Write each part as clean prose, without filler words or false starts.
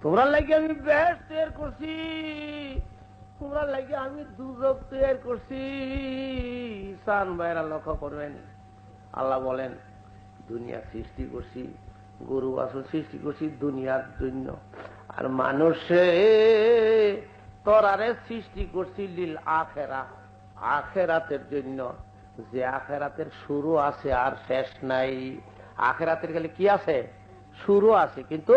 তোমরা লাগে আমি বেহেশত তৈরি করছি, তোমরা লাগে আমি দুজক তৈরি করছি। সান ভাইরা লক্ষ্য করবেন, আল্লাহ বলেন দুনিয়া সৃষ্টি করছি, গরু বাছুর সৃষ্টি করছি দুনিয়ার জন্য, আর মানুষে তরারে সৃষ্টি করছি লিল আখেরা, আখেরাতের জন্য, যে আখেরাতের শুরু আছে আর শেষ নাই। আখেরাতের গেলে কি আছে? শুরু আছে কিন্তু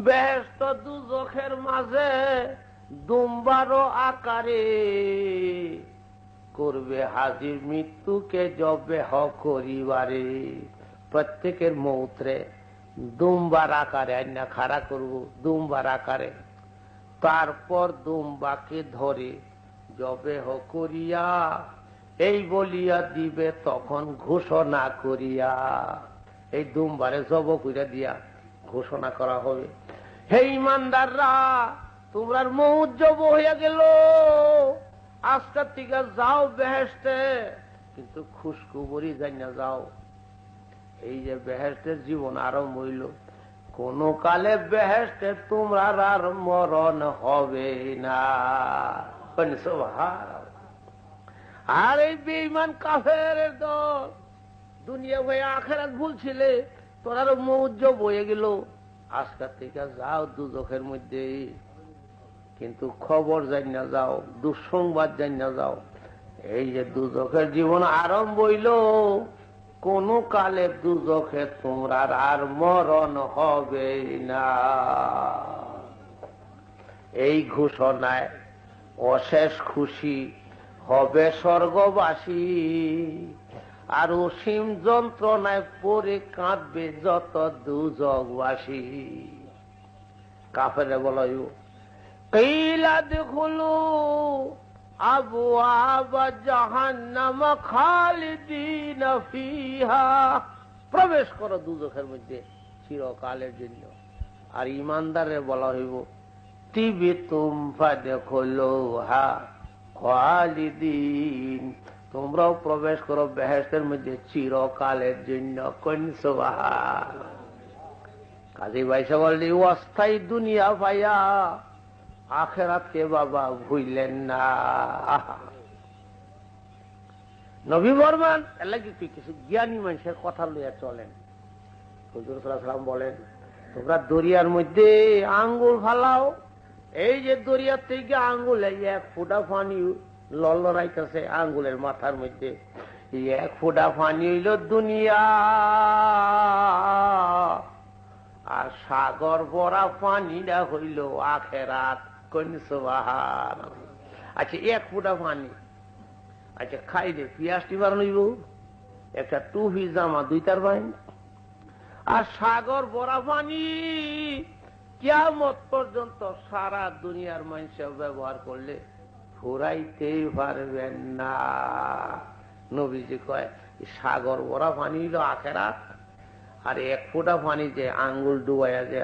বেহেশত দুজখের মাঝে দুম্বারও আকারে করবে হাজির মৃত্যুকে জবে হ করিবারে। প্রত্যেকের মৌত্রে দুম্বার আকারে আইনা খাড়া করব, দুম্বার আকারে। তারপর দুম্বাকে ধরে জবে হ করিয়া এই বলিয়া দিবে তখন ঘোষণা করিয়া। এই দুম্বারে জব করিয়া দিয়া ঘোষণা করা হবে, হে ইমানদাররা তোমরা মৌত জব হইয়া গেল, আজকের থেকে যাও বেহেশতে, কিন্তু খুশখবরি যাই না যাও। এই যে বেহেশতের জীবন আরম্ভ হইল, কোন কালে বেহেশতে তোমরা আর মরণ হবে না। আর এই বেঈমান কাফেরের দল দুনিয়া হয়ে আখেরাত ভুলছিলে, তোরা মৌত জব হয়ে গেল, আজকের থেকে যাও দুজখের মধ্যে, কিন্তু খবর জানি না যাও, দুঃসংবাদ জানি না যাও। এই যে দুজখের জীবন আরম্ভ হইল, কোন কালে দুজখে তোমরা আর মরণ হবে না। এই ঘোষণায় অশেষ খুশি হবে স্বর্গবাসী, আর অসীম যন্ত্রণায় পড়ে কাঁদবে যত দুজখবাসী। কাফেরে বলো কিলা দেখলো আবওয়াব জাহান্নাম খালিদিনা ফিহা, প্রবেশ করো দুজখের মধ্যে চিরকালের জন্য। আর ইমানদারের বলা হইব তিবিতুম ফাদখুলুহা খালিদিন, তোমরাও প্রবেশ করো বেহেশতের মধ্যে চিরকালের জন্য। সুবহান। কাজী ভাইসা বললি অস্থায়ী দুনিয়া ভাইয়া আখেরাতকে বাবা ভুইলেন না। নবী বর্মান এর কিছু জ্ঞানী মানুষের কথা লইয়া চলেন। হুজুর সাল্লাল্লাহু আলাইহি ওয়াসাল্লাম বলেন তোমরা দরিয়ার মধ্যে আঙ্গুল ফালাও, এই যে দরিয়ার থেকে আঙ্গুল এক ফোঁটা পানি লড়াইতেছে আঙ্গুলের মাথার মধ্যে, এক ফোঁটা পানি হইল দুনিয়া, আর সাগর ভরা পানিটা হইল আখেরাত। সুবহান। আচ্ছা এক ফোঁটা পানি, আচ্ছা খাইলে পিয়াসটি বাড়ানো হইব, একটা টুপি জামা দুইটার বাইন, আর সাগর ভরা পানি কিয়ামত পর্যন্ত সারা দুনিয়ার মানুষ ব্যবহার করলে ফুরাইতেই পারবেন না। নবীজি কয় সাগর ভরা পানি হইল আখেরাত, আর এক ফোঁটা পানি যে আঙ্গুল ডুবাইয়া যে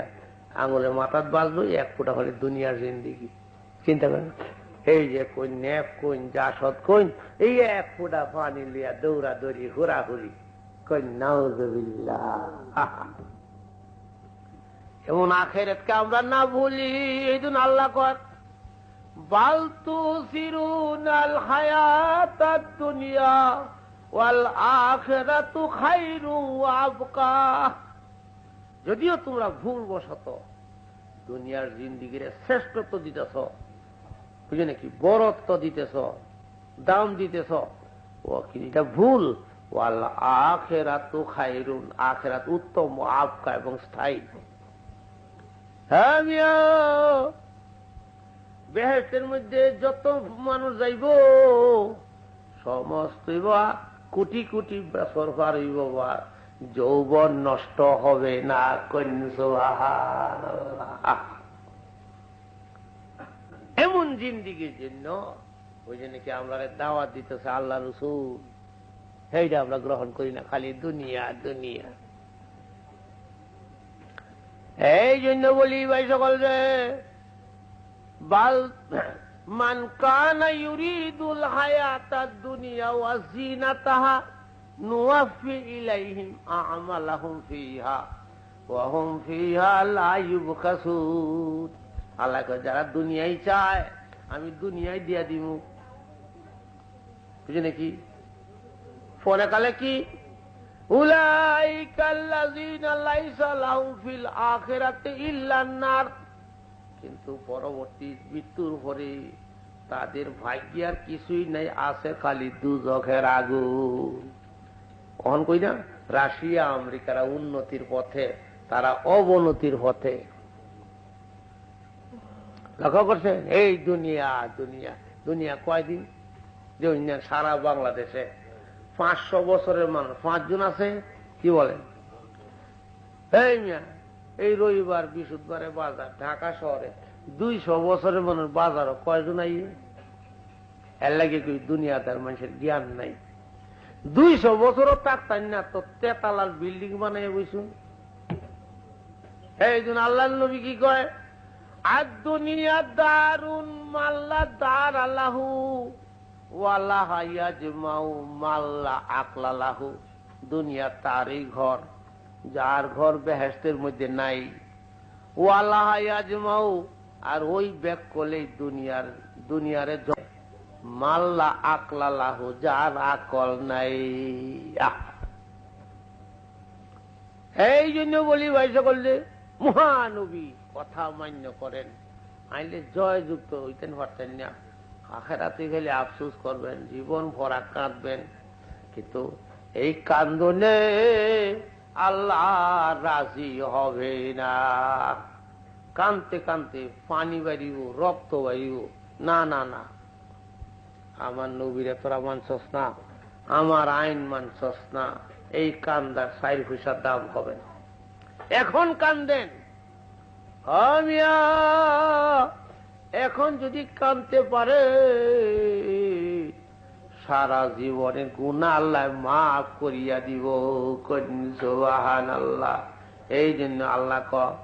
আঙ্গুলের মাথাত বাজলো, এক ফোঁটা পানি দুনিয়ার জিন্দিগি। চিন্তা করেন, এই যে কোন নেপ কোন জাসদ কোন, এই এক ফোঁটা পানি লিয়া দৌড়া দৌড়ি হুরাহুরি কই নাউযুবিল্লাহ। এমন আখিরাতকে আমরা না ভুলি। এই জন্য আল্লাহ কয় বাল তুসিরুনাল হায়াতাদ দুনিয়া ওয়াল আখিরাতু খায়রুন ওয়া আবকা। যদিও তোমরা ভুলবশত দুনিয়ার জিন্দিগির শ্রেষ্ঠত্ব দিতেছ, বুঝে নাকি বরত্ব দিতেছ, দাম দিতেছ, ও এটা ভুল। ওয়াল আখিরাতু খায়রুন, আখিরাত উত্তম, আবকা এবং স্থায়ী। হ্যাঁ মিয়া, বেহেশতের মধ্যে যত মানুষ যাইব সমস্ত কোটি কোটি বছর পার হইব, যৌবন নষ্ট হবে না। সুবহানাল্লাহ। এমন জিন্দিগির জন্য ওই জন্য কি আমরা দাওয়াত দিতেছে আল্লাহ রাসূল, সেইটা আমরা গ্রহণ করি না, খালি দুনিয়া দুনিয়া। এই জন্য বলি ভাই সকল যে বাল মান কানা ইউরিদুল হায়াতাদ দুনিয়া ওয়া জিনাতাহা নুওয়াফি ইলাইহিম আমালাহুম ফিহা ওয়াহুম ফিহা লা ইউবখাসুন। আল্লাহ কয় যারা দুনিয়ায় চায় আমি দুনিয়ায় দিয়া দিমু। বুঝে নাকি? পরে কালে কি উলাইকাল্লাযীনা লাইসা লাহুম ফিল আখিরাতি ইল্লান নার, কিন্তু পরবর্তী মৃত্যুর পরে তাদের ভাগ্যে আর কিছুই নাই, আছে খালি দুজখের আগুন। কখন কই না রাশিয়া আমেরিকারা উন্নতির পথে, তারা অবনতির পথে। লক্ষ্য করছেন? এই দুনিয়া দুনিয়া দুনিয়া কয়দিন? যে সারা বাংলাদেশে 500 বছরের মানুষ 5 জন আছে। কি বলেন? এই মিয়া, এই রবিবার বৃহস্পতিবারে বাজার ঢাকা শহরে 200 বছরের মানুষ বাজারও কয়জন আই? এর লাগে কি দুনিয়াদার মানুষের জ্ঞান নাই? 200 বছরও তার না তো তেতালার বিল্ডিং বানাই বইছুন। এই জন্য আল্লাহ নবী কি কয়, আর দুনিয়া দারুন মাল্লা দার আল্লাহু ওয়ালাহ ইয়াজমাউ মাল্লা আকলালাহু। দুনিয়া তারই ঘর যার ঘর বেহেশতের মধ্যে নাই। ওয়ালাহ ইয়াজমাউ, আর ওই ব্যাগ করলেই দুনিয়ারে মাল্লা আকলালাহু, যার আকল নাই। এই জন্য বলি ভাই সকল যে মহানবী কথা মান্য করেন, আইলে জয়যুক্ত হইতেন পারতেন না। আখেরাতে গেলে আফসোস করবেন, জীবন ভরা কাঁদবেন, কিন্তু এই কান্দনে আল্লাহ রাজি হবে না। কানতে কানতে পানি বাড়িব, রক্ত বাড়িব। না না না, আমার নবীরে তোরা মানছস না, আমার আইন মানছস না, এই কান্দার 4 পয়সার দাম হবে না। এখন কান্দেন, এখন যদি কাঁদতে পারে সারা জীবনের গুনাহ আল্লাহ মাফ করিয়া দিব। সুবহানাল্লাহ। এই জন্য আল্লাহ কয়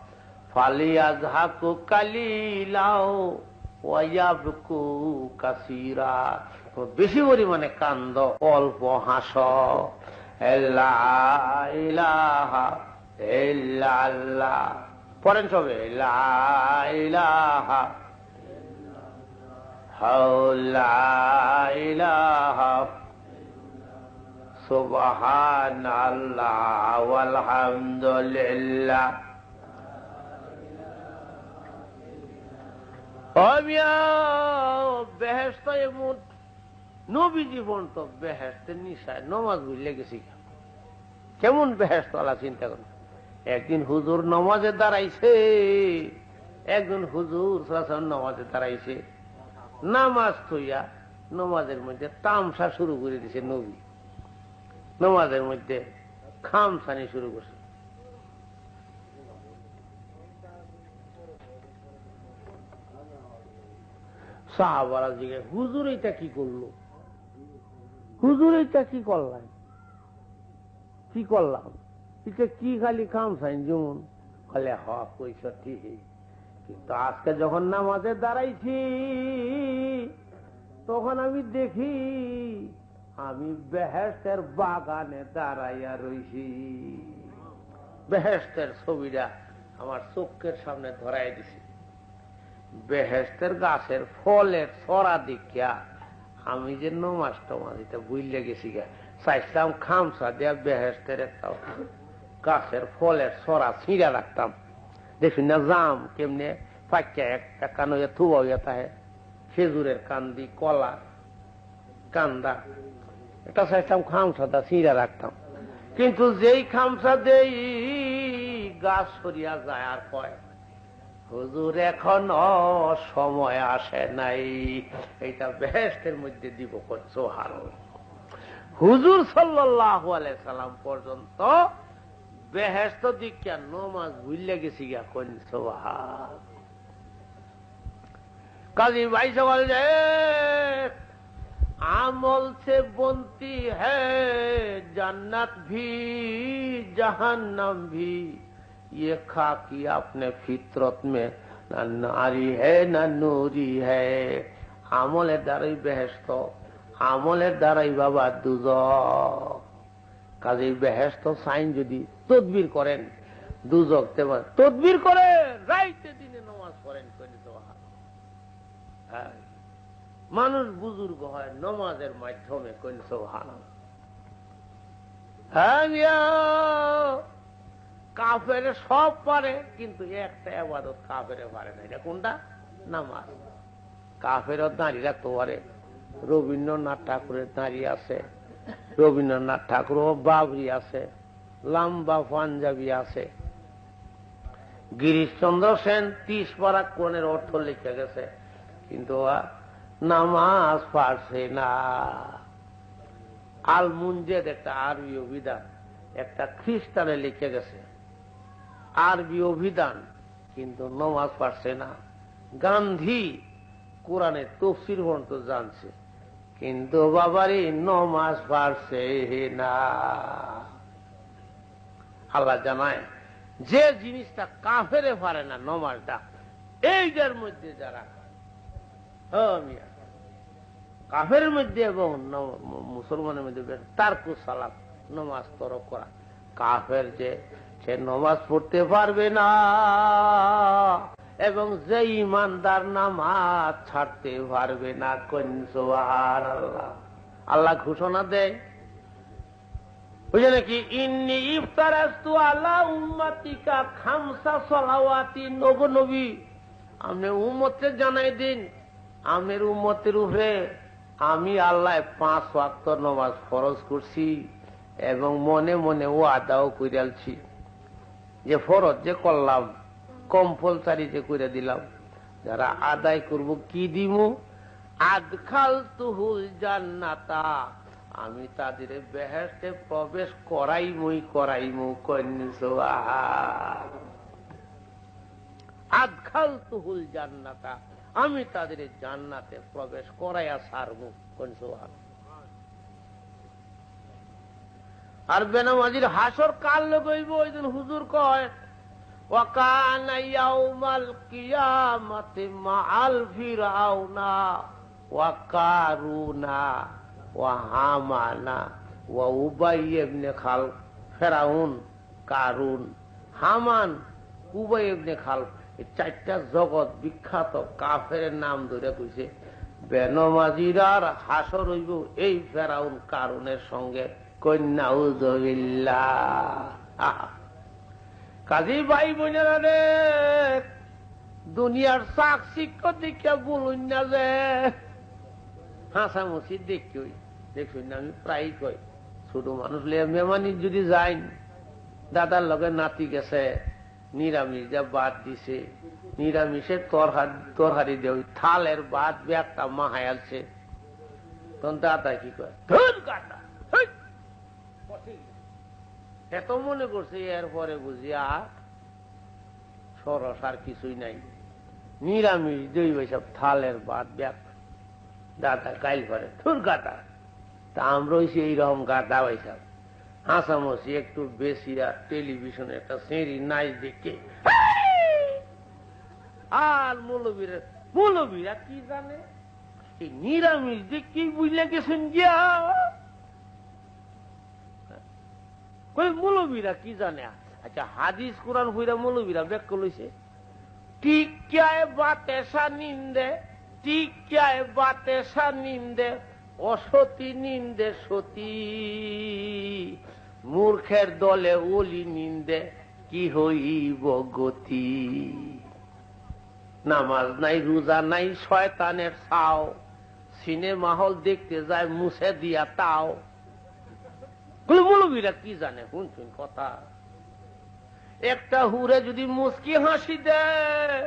ফালিয়াযহাকু কালিলাও ওয়া ইয়াবকু কাসীরা, বেশি পরিমাণে কান্দ, অল্প হাসো। লা ইলাহা ইল্লাল্লাহ পড়েন সবে, লা ইলাহা সুবহানাল্লাহ ওয়ালহামদুলিল্লাহ। বেহেশত এমন নবী জীবন তো বেহেশতের নিশায় নমাজ বুঝলে গেছি। কেমন বেহেশত আল্লাহ চিন্তা করুন। একদিন হুজুর নমাজে দাঁড়াইছে, একজন হুজুর নমাজে দাঁড়াইছে, নামাজ থইয়া নমাজের মধ্যে তামসা শুরু করে দিছে। নবী নমাজের মধ্যে খামসানি শুরু করছে। সাহাবারা জিজ্ঞাসা, হুজুর এটা কি করলো? হুজুর এটা কি করলাম? কি করলাম? এটা কি খালি খামসাইন যেমন? বলে হক কইস ঠিকই, কিন্তু আজকে যখন নামাজে দাঁড়াইছি তখন আমি দেখি আমি বেহেশতের বাগানে দাঁড়াইয়া রইছি। বেহেশতের ছবিটা আমার চোখের সামনে ধরাই দিছি। বেহেশতের গাছের ফলের ছড়া দেখিয়া আমি যে নমাজ টমাজ এটা বুঝলে গেছি গা, চাইছিলাম খামসা দিয়া বেহেশতের একটা গাছের ফলের ছড়া ছিঁড়া রাখতাম, দেখুন না জাম কেমনে পাক্কা একটা কান হইয়া থুবা হইয়া থাকে, খেজুরের কান্দি, কলা কান্দা, এটা চাইছিলাম খামসাটা ছিঁড়া রাখতাম। কিন্তু যেই খামসা দেই গাছ সরিয়া যায় আর কয়, হুজুর এখনো সময় আসে নাই, এইটা বেহেশতের মধ্যে দিব করছো হারো। হুজুর সাল্লাল্লাহু আলাইহি সাল্লাম পর্যন্ত বেহেশত দীক্ষা নমাজ ভুললে গেছি গা। কোন সুবহান। কাজী ভাই সওয়াল যে আমল से बनती है जन्नत भी जहन्नम भी, ये खाकी अपने फितरत में ना नारी है ना नूरी है। আমলের দ্বারাই বেহেশত, আমলের দ্বারাই বাবা দুজক। কাজেই বেহেশত সাইন যদি তদবির করেন, দুজক তদবির করে রাইতে দিনে নামাজ পড়েন। মানুষ বুজুর্গ হয় নামাজের মাধ্যমে। কাফের সব পারে, কিন্তু একটা ইবাদত কাফের পারে না। এটা কোনটা? নামাজ। কাফের দাঁড়িয়ে রাখতে পারে। রবীন্দ্রনাথ ঠাকুরের দাঁড়িয়ে আছে, রবীন্দ্রনাথ ঠাকুর বাবরি আছে, লম্বা পাঞ্জাবি আছে। গিরিশচন্দ্র সেন 30 পারা কোণের অর্থ লিখে গেছে, কিন্তু নামাজ পারছে না। আল মুনজেদ একটা আরবি অভিধান, একটা খ্রিস্টানে লিখে গেছে আরবি অভিধান, কিন্তু নামাজ পারছে না। গান্ধী কোরআনের তফসির পর্যন্ত জানছে, কিন্তু বাবারি নামাজ পারছে না। আল্লাহ জানায় যে জিনিসটা কাফেরে পারে না, নামাজটা, এইটার মধ্যে যারা কাফের মধ্যে এবং মুসলমানের মধ্যে তারকু সালাত, নামাজ তরক করা। কাফের যে সে নামাজ পড়তে পারবে না, এবং যে ইমানদার নামাজ ছাড়তে পারবে না। সুবহানাল্লাহ। আল্লাহ ঘোষণা দেয়, বুঝে নাকি, ইন্নী ইফতারাস্তু আলা উম্মাতিকা খামসা সালাওয়াতি। নবী, আপনি উম্মতকে জানাই দিন, আমের উম্মতের উপরে আমি আল্লাহ 5 ওয়াক্ত নামাজ ফরজ করছি, এবং মনে মনে ও আদাও কইরালছি যে ফরজ যে করলাম, কম্পালসারি যে করে দিলাম, যারা আদায় করব কি দিমু? আদখালতুহুল জান্নাতা, আমি তাদের বেহেশতে প্রবেশ করাইমু। আদখালতুহুল জান্নাতা, আমি তাদের জান্নাতে প্রবেশ করাইয়া ছাড়বো। আর বেনামাজির হাসর কাল লগইব। ওই দিন হুজুর কয়, ওয়াকানা ইয়াউমাল কিয়ামাতি মাআল ফিরাউনা ওয়া কারুনা ওয়া হামানা ওয়া উবাই ইবনে খালফ। ফেরাউন, কারুন, হামান, উবাই ইবনে খালফ, এই 4টা জগৎ বিখ্যাত কাফের নাম ধরে কইছে। বেনামাজিরার হাসর হইব এই ফেরাউন কারুনের সঙ্গে। কাজী ভাই বোনেরা রে, দুনিয়ার চাকচিক্য দিকে বলুন না যে হাসামুচি দেখুন না। আমি প্রায় কই, ছোট মানুষ লিয়ে মেহমানি যদি যাই, দাদার লগে নাতি গেছে, নিরামিষ যা বাদ দিছে, নিরামিষের তরহারি দেয়, থালের বাদ ব্যাগটা মাহায়ালছে, তখন দাদা কি কয়, ধুর গাটা, এত মনে করছে। এরপরে বুঝি আর সরস আর কিছুই নাই, নিরামিষ দুই সব থালের বাদ ব্যাগ। দাদা গাইল করে, ধুর গাটা। তা আমরা হইছি এইরকম গাটা হইসাব, হাসামসি একটু বেশি, আর টেলিভিশনে একটা সেঁড়ি নাচ দেখে। আর মৌলবীরা কি জানে, এই নিরামিষ দেখেই বুঝলে গেছেন গিয়া। মৌলবীরা কি জানে? আচ্ছা, হাদিস কোরআন হইরা মৌলবীরা ব্যাখ্যা লইছে, টিকায় বাতেসা নিন্দে, টিকায় বাতেসা নিন্দে, অসতী নিন্দে সতী, মূর্খের দলে ওলি নিন্দে, কি হইব গতি। নামাজ নাই, রোজা নাই, শয়তানের ছাও, সিনেমা হল দেখতে যায় মুছে দিয়া তাও। মৌলবীরা কি জানে? শুনছুন কথা, একটা হুরে যদি মুস্কি হাসি দেয়,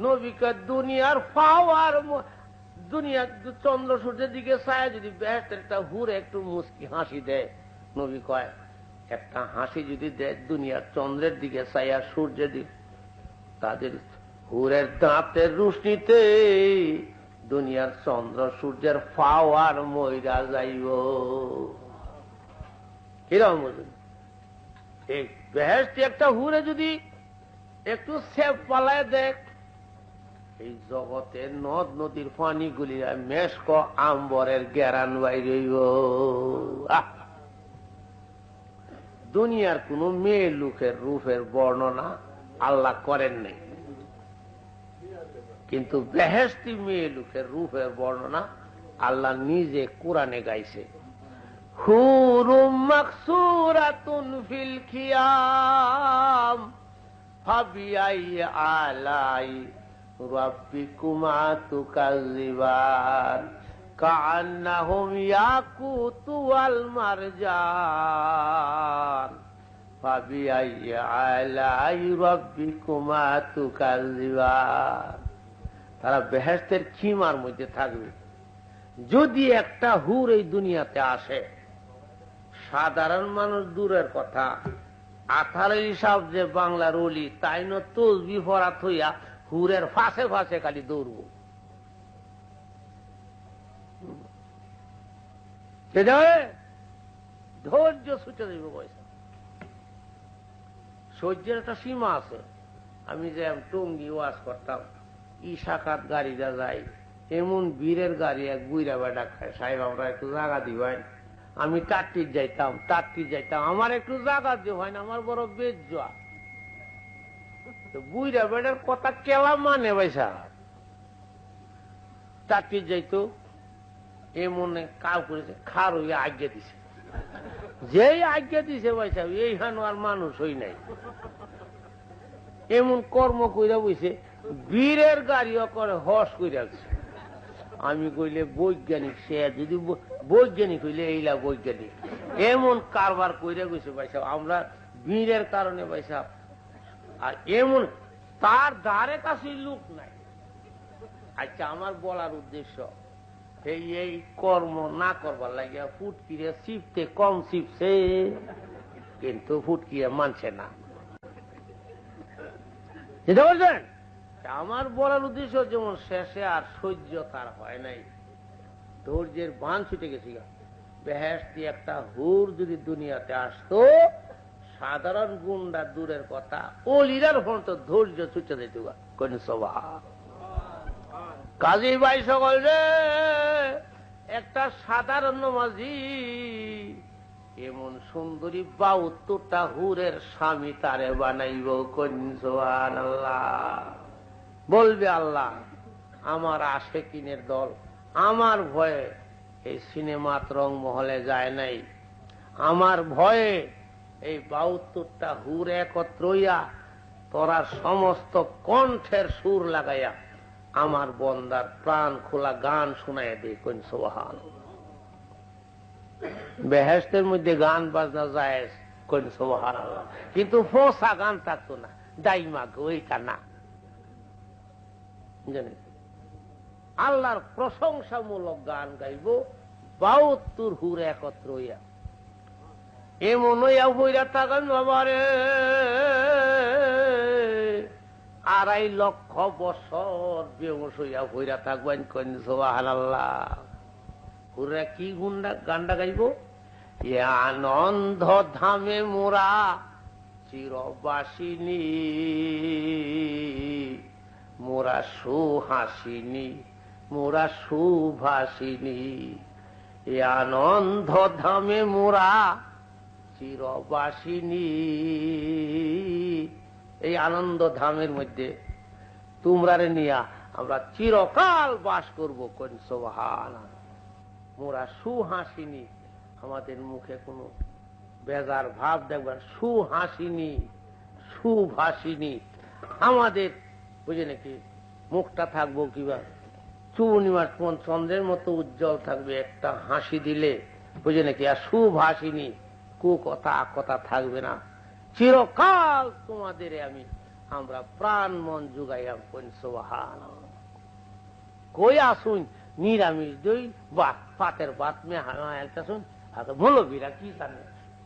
নবীকে দুনিয়ার পাওয়ার, দুনিয়ার চন্দ্র সূর্যের দিকে চায়, যদি বেহেশতের একটা হুরে একটু মুস্কি হাসি দেয়, নবী কয় একটা হাসি যদি দেয় দুনিয়ার চন্দ্রের দিকে চায় আর সূর্যের দিকে, তাদের হুরের দাঁতের রুশনিতে দুনিয়ার চন্দ্র সূর্যের পাওয়ার মইরা যাইব। কিরকম বুঝুন? এই বেহেশতি একটা হুরে যদি একটু সেফ পালায় দেখ, এই জগতে নদ নদীর পানিগুলি মেশক আম্বরের গেরান বাইর। দুনিয়ার কোন মেয়ে লোকের রূপের বর্ণনা আল্লাহ করেন নাই, কিন্তু বেহেশতি মেয়ে লোকের রূপের বর্ণনা আল্লাহ নিজে কোরআনে গাইছে। হুরুম মাকসুরাতুন ফিল খিয়াম ফাবিআই আলাই রাব্বিকুমা তুকাযিবান কাআন্নাহুম ইয়াকুতু ওয়াল মারজান ফাবিআই আলাই রাব্বিকুমা তুকাযিবান। তারা বেহেশতের খিমার মধ্যে থাকবে। যদি একটা হুর এই দুনিয়াতে আসে, সাধারণ মানুষ দূরের কথা, আথারের হিসাব যে বাংলার অলি তাই ন তসবি ভরা থইয়া হুরের ফাঁসে ফাঁসে খালি দৌড়ব। ধৈর্য ছুটে দেব পয়সা। সহ্যের একটা সীমা আছে। আমি যে টঙ্গি ওয়াজ করতাম, ইশাকাত গাড়িটা যাই, এমন বীরের গাড়ি এক বুইরা বেটা খায়, সাহেব আমরা একটু জায়গা দিবেন। আমি টাট্টির যাইতাম, আমার একটু জায়গা দিয়ে হয় না, আমার বড় বেজ্জা। বুইরা বেটার কথা কেলা মানে পয়সা। টাট্টির যাইতো, এমনে কাউ করেছে, খার হইয়া আজ্ঞা দিছে। যেই আজ্ঞা দিছে পয়সা এইখানে আর মানুষ হই নাই, এমন কর্ম কইরা বইছে। বীরের গাড়িও করে হস কইরা। আমি কইলে বৈজ্ঞানিক, সে যদি বৈজ্ঞানিক হইলে এইলা বৈজ্ঞানিক, এমন কারবার কইরা গেছে পয়সা। আমরা বীরের কারণে পয়সা, আর এমন তার ধারে কাছে লোক নাই। আচ্ছা, আমার বলার উদ্দেশ্য এই কর্ম না করবার লাগিয়া ফুটকিরে চিপতে কম চিপছে, কিন্তু ফুটকিরে মানছে না। বুঝতে পারছেন? আমার বলার উদ্দেশ্য যেমন শেষে আর সহ্য তার হয় নাই, ধৈর্যের বান ছুটে গেছি। বেহেশতি একটা হুর যদি দুনিয়াতে আসতো, সাধারণ গুন্ডা দূরের কথা, অলিরার ফোন তো ধৈর্য ছুটে দিত। কোন স্বভাব কাজী ভাই সকল রে, একটা সাধারণ নামাজি এমন সুন্দরী ৭২টা হুরের স্বামী তারে বানাইব। কোন সুবহানাল্লাহ। বলবে আল্লাহ আমার আশিকিনের দল আমার ভয়ে এই সিনেমাত রং মহলে যায় নাই, আমার ভয়ে এই ৭২টা হুর একত্র হইয়া তোরা সমস্ত কণ্ঠের সুর লাগাইয়া আমার বন্দার প্রাণ খোলা গান শোনায় দে। কোন সুবহানাল্লাহ। বেহেশতের মধ্যে গান বাজনা যায়, কোন সুবহানাল্লাহ, কিন্তু ফোসা গান থাকতো না, দাইমা ওইটা না। আল্লাহর প্রশংসামূলক গান গাইব ৭২ হুর একত্র হইয়া। এমন হইয়া বইরা থাকেন বাবারে ২.৫ লক্ষ বছর বেহুশ হইয়া বইরা থাকবেন। কোন সুবহানাল্লাহ। হুররা কি গানটা গাইব? আনন্দ ধামে মোরা চিরবাসিনী, মোরা সুহাসিনী, মোরা সুভাসিনী। আনন্দ ধামে মোরা চিরবাসিনী। এই আনন্দ ধামের মধ্যে তোমরারে নিয়া আমরা চিরকাল বাস করব। কোন সুবহানাল্লাহ। মোরা সুহাসিনী, আমাদের মুখে কোনো বেজার ভাব দেখবেন, সুহাসিনী সুভাসিনী। আমাদের বুঝে নাকি মুখটা থাকবো কিবা পূর্ণিমার চন্দ্রের মতো উজ্জ্বল থাকবে, একটা হাসি দিলে বুঝে নাকি। আর সুভাসিনী, কু কথা কথা থাকবে না। চিরকাল তোমাদের আমরা প্রাণ মন জুগাইয়াম। কোন সুবহানাল্লাহ। কই আসুন নিরামিষ দই বা পাতের বাত মেহাটা শুন। মৌলবীরা কি জানে,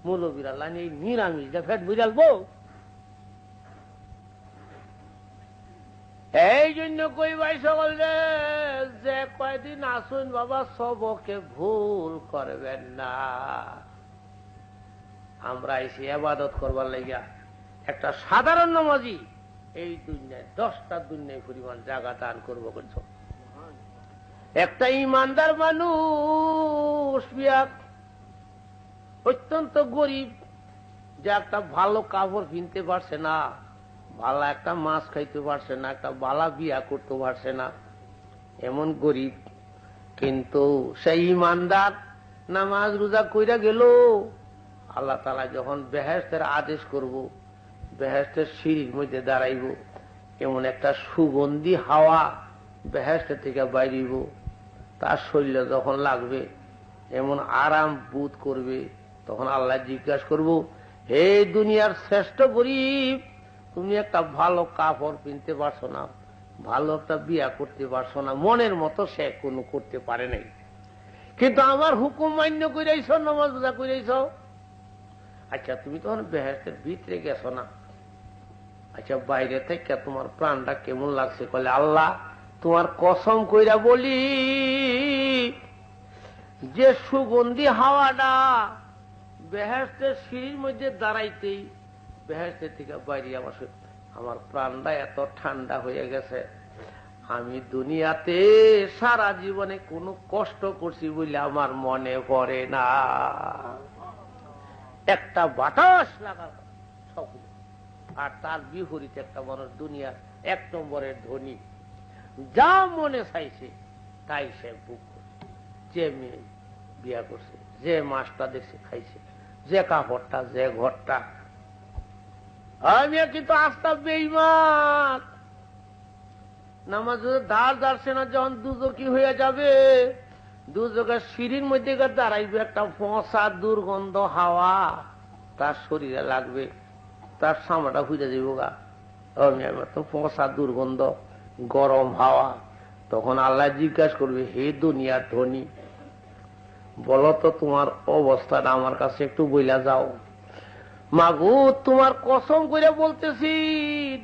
মৌলবীরা লাইন এই নিরামিষটা ফেট বুঝালবো। এই জন্য কই ভাই সকল যে কয়দিন আসুন বাবা সবকে ভুল করবেন না। আমরা এসে ইবাদত করবার লাগিয়া একটা সাধারণ নামাজি এই দুনিয়ায় 10টা দুনিয়ায় পরিমাণ জায়গা দান করবো। করছো একটা ইমানদার মানুষ অত্যন্ত গরিব, যে একটা ভালো কাপড় কিনতে পারছে না, ভালো একটা মাছ খাইতে পারছে না, একটা ভালো বিয়া করতে পারছে না, এমন গরিব। কিন্তু সেই ইমানদার নামাজ রোজা কইরা গেল, আল্লাহ তাআলা যখন বেহেশতের আদেশ করব, বেহেশতের সিঁড়ির মধ্যে দাঁড়াইব, এমন একটা সুগন্ধি হাওয়া বেহেশতের থেকে বাইরিব, তার শরীরে যখন লাগবে এমন আরাম বোধ করবে, তখন আল্লাহ জিজ্ঞাসা করব, হে দুনিয়ার শ্রেষ্ঠ গরিব, তুমি একটা ভালো কাপড় কিনতে পারছো না, ভালো একটা বিয়া করতে পারছো না, মনের মতো সে কোনো করতে পারে নাই, কিন্তু আমার হুকুম মান্য কইরাইছ, নামাজ রোজা কইরাইছ। আচ্ছা তুমি তখন বেহেশতের ভিতরে গেছো না, আচ্ছা বাইরে থেকে তোমার প্রাণটা কেমন লাগছে? বলে, আল্লাহ তোমার কসম কইরা বলি, যে সুগন্ধি হাওয়াটা বেহেশতের সিঁড়ির মধ্যে দাঁড়াইতেই বেহেশতের থেকে বাইরে আমার প্রাণটা এত ঠান্ডা হয়ে গেছে, আমি দুনিয়াতে সারা জীবনে কোনো কষ্ট করছি বলে আমার মনে পড়ে না। একটা বাতাস লাগার সব, আর তার বিপরীতে একটা মানুষ দুনিয়ার 1 নম্বরের ধনী, যা মনে চাইছে তাই সে বুক করছে, যে মেয়ে বিয়া করছে, যে মাছটা দেখছে খাইছে, যে কাপড়টা, যে ঘরটা। আমি কিন্তু আস্তা বেঈমান, নামাজ ধার ধারছে না, যখন দুজকি হয়ে যাবে, দুজকের সিঁড়ির মধ্যে দাঁড়াইবে, একটা ফসা দুর্গন্ধ হাওয়া তার শরীরে লাগবে, তার সামাটা খুঁজে দিব গা, তো ফসা দুর্গন্ধ গরম হাওয়া। তখন আল্লাহ জিজ্ঞাসা করবে, হে দুনিয়ার ধনী, বলো তো তোমার অবস্থাটা আমার কাছে একটু বইলা যাও। মাগো তোমার কসম করে বলতেছি,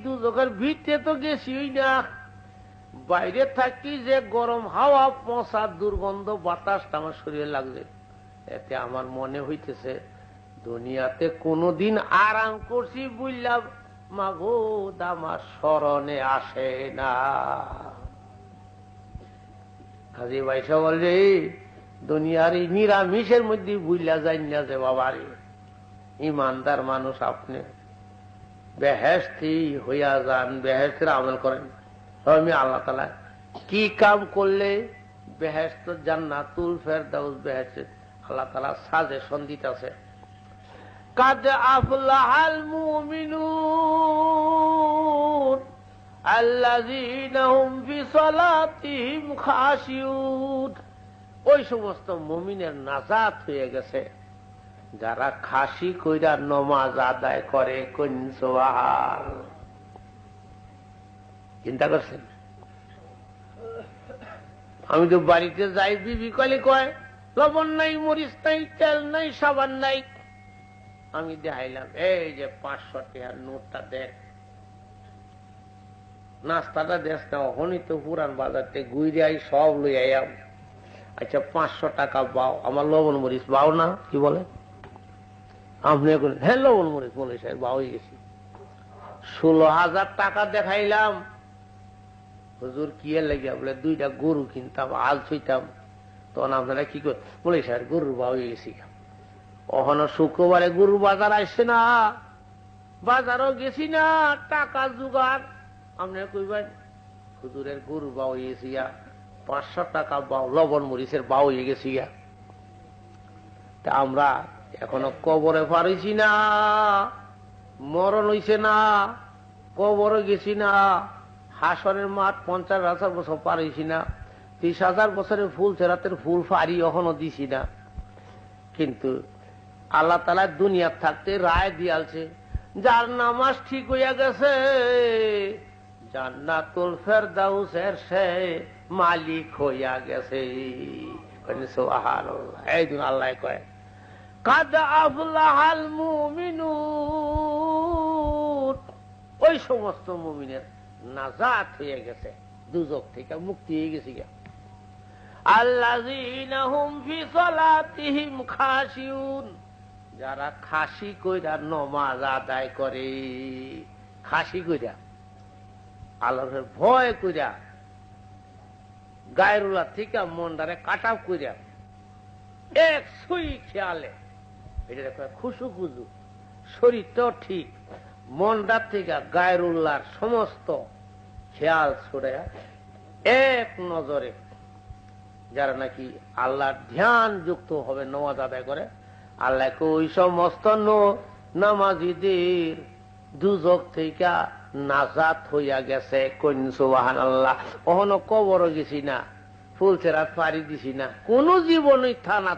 দুজকের ভিতরে তো গেছিই না, বাইরে থাকি যে গরম হাওয়া, পচা দুর্গন্ধ বাতাসটা আমার শরীরে লাগছে, এতে আমার মনে হইতেছে দুনিয়াতে কোনদিন আরাম করছি বুঝলাম, মাগো আমার স্মরণে আসে না। কাজী বাইসা বললে, দুনিয়ার এই নিরামিষের মধ্যে বুঝলা যাই না যে বাবারে, ইমানদার মানুষ আপনি বেহেশতি হইয়া যান, বেহেশতের আমল করেন। আমি আল্লাহ তাআলা কি কাম করলে বেহেশত, জান্নাতুল ফেরদাউস, বেহেশত আল্লাহ তাআলা সাজেশন দিতেছে। কাদ আফলাহাল মুমিনুন আল্লাযীনা হুম ফি সালাতিহিম খাশিউন। ওই সমস্ত মুমিনের নাজাত হয়ে গেছে যারা খাসি কইরা নামাজ আদায় করে। কোন সুবহান! চিন্তা করছেন? আমি তো বাড়িতে যাই, বিবি কলে কয় লবণ নাই, মরিচ নাই, তেল নাই, সাবান নাই। আমি দেখাইলাম, এই যে 500 টাকার নোটটা দেখ, নাস্তাটা দেশ না, ওখানে তো পুরান বাজারতে ঘুরে আই, সব লই আইয়াম। আচ্ছা 500 টাকা বাও, আমার লবণ মরিচ বাও না? কি বলে আপনি? হ্যাঁ লবণ মরিচ বলে সাহেব বাও হয়ে গেছি। 16,000 টাকা দেখাইলাম। হুজুর কি এর লাগিয়া? বলে 2টা গরু কিনতাম, আল ছুইতাম। তখন আপনারা কি করে? বলে স্যার গরুর বাও হয়ে গেছি। ওখানে শুক্রবারে গরুর বাজার আসছে না, বাজারও গেছি না, টাকা জোগাড়। আপনারা কইবেন হুজুরের গরুর বাও হয়ে গেছি, 500 টাকা বাও, লবণ মরিচের বাও হয়ে গেছি। তা আমরা এখনো কবরে পারিছি না, মরণ হইছে না, কবরে গেছি না, হাসরের মাঠ 50,000 বছর পারিছি না, 30,000 বছরের ফুল চেরাতের ফুল ফারি এখনো দিছি না। কিন্তু আল্লাহ তাআলা দুনিয়ার থাকতে রায় দিয়ালছে, যার নামাজ ঠিক হইয়া গেছে জান্নাতুল ফেরদাউসের সে মালিক হইয়া গেছে। সুবহানাল্লাহ! এই দিন আল্লাহ কয়, কাদ আফলাহাল মুমিনুন, ওই সমস্ত মুমিনের নাজাত হয়ে গেছে, দুজক থেকে মুক্তি হয়ে গেছে। আল্লাযীনা হুম ফি সালাতিহিম খাশিউন, যারা খাসি কইরা নামাজ আদায় করে, খাসি কইরা আল্লাহর ভয় কইরা, গায়রুল্লাহ থেকে মনটারে কাটাপ কইরা, এক সুই খেয়ালে, এটা খুশু খুজু শরীরটাও ঠিক, মনটার থেকে গায়ের উল্লার সমস্ত খেয়াল ছড়ে এক নজরে যারা নাকি আল্লাহর ধ্যান যুক্ত হবে, নামাজ আদায় করে, আল্লাহকে ওই সমস্ত নামাজিদের দুজক থেকে নাজাত হইয়া গেছে। কোন সুবহানাল্লাহ। কখনো কবরও গেছি না, ফুলচেরাত পাড়ি দিছি না, কোন জীবনই থানা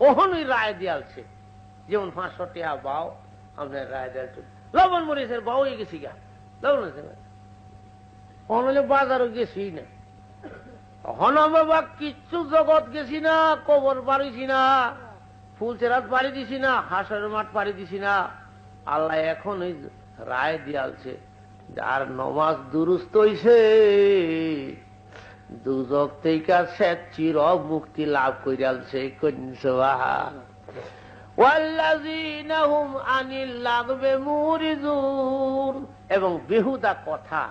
ওহনই রায় দিয়ালছে। যেমন 500 টাকা বাও আপনার রায় দিয়ালছে, লবণ মরিচের বাও হয়ে গেছি গা, লবণ হলে বাজারও গেছি না, তখন বাবা কিচ্ছু জগৎ গেছি না, কবর পারিছি না, ফুলচেরাত পাড়ি দিছি না, হাঁসের মাঠ পাড়ি দিছি না। আল্লাহ এখন ওই রায় দিয়ালছে, যার নমাজ দুরুস্ত হইছে দুজক থেকে সে চির মুক্তি লাভ করিয়ালছে। এবং বেহুদা কথা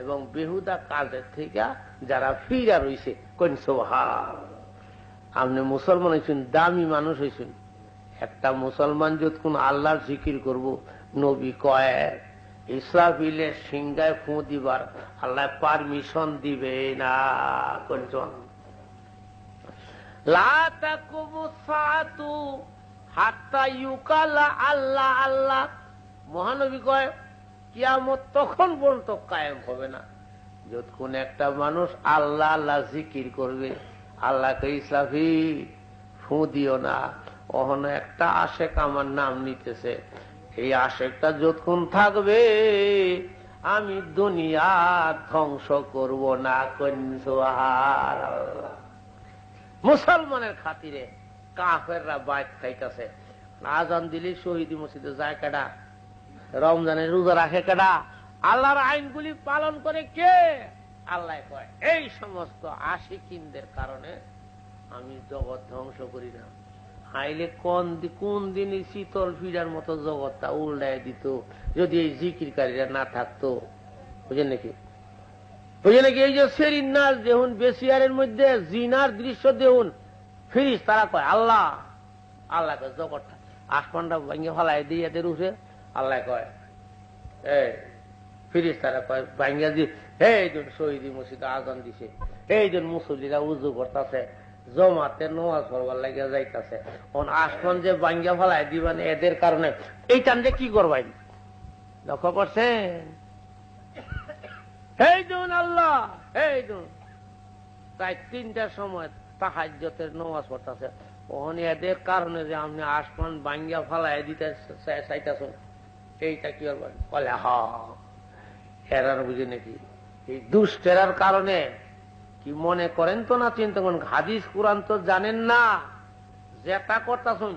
এবং বেহুদা কাজের থেকে যারা ফিরা রয়েছে। কোন সুবহান। আপনি মুসলমান হয়েছেন, দামি মানুষ হয়েছেন। একটা মুসলমান যতক্ষণ আল্লাহর জিকির করব, নবী কয় ইসরাফিলের সিংহায় ফু দিবার আল্লাহ পারমিশন দিবে না। কোনজন লা তাকুমু সাআতু হাত্তা ইউকালা আল্লাহ আল্লাহ। মহানবী কয় কিয়ামত তখন পর্যন্ত কায়েম হবে না যতক্ষণ একটা মানুষ আল্লাহ আল্লাহ জিকির করবে। আল্লাহকে ইসরাফিল ফু দিও না, ওখানে একটা আশেক আমার নাম নিতেছে, এই আশেকটা যতক্ষণ থাকবে আমি দুনিয়া ধ্বংস করব না। সুবহানাল্লাহ। মুসলমানের খাতিরে কাফেররা বাইত খাইতেছে, আজান দিলে শহীদ মসজিদে যায় কেডা, রমজানের রোজা রাখে কেডা, আল্লাহর আইনগুলি পালন করে কে? আল্লাহ কয় এই সমস্ত আশিকিনদের কারণে আমি জগৎ ধ্বংস করি না। আইলে কোন দিন শীতল ফিরার মতো জগৎটা উল্টায় দিত যদি এই জিকিরকারীরা না থাকতো। বুঝেন নাকি? বুঝে নাকি? এই যে সেরিন নাচ দেখুন, বেসিয়ারের মধ্যে জিনার দৃশ্য দেখুন, ফিরিস তারা কয় আল্লাহ আল্লাহ কয় জগৎটা আসমানটা ভাঙ্গে ফেলায় দিয়ে এদের উঠে আল্লাহ কয় ফিরিস তারা কয় ভাঙ্গা দিয়ে এইজন শহীদ মসজিদে আজান দিছে, এইজন মুসল্লিরা উজু করতেছে, জমাতে নামাজ পড়বার লাগিয়া যাইতেছে, আসমান যে ভাঙ্গা ফেলায় দিবেন এদের কারণে এই টানটা কি করবেন? লক্ষ্য করছেন? এই জন আল্লাহ এই জন প্রায় 3টার সময় তাহাজ্জুদের নামাজ পড়তেছে, ওখানে এদের কারণে যে আপনি আসমান ভাঙ্গা ফেলায় দিতে চাইতেছেন, এইটা কি করবেন? বলে হ এরার বুঝে নাকি এই দুষ্টেরার কারণে কি মনে করেন তো না, চিন্তা করেন, হাদিস কোরআন তো জানেন না, যেটা করতেছেন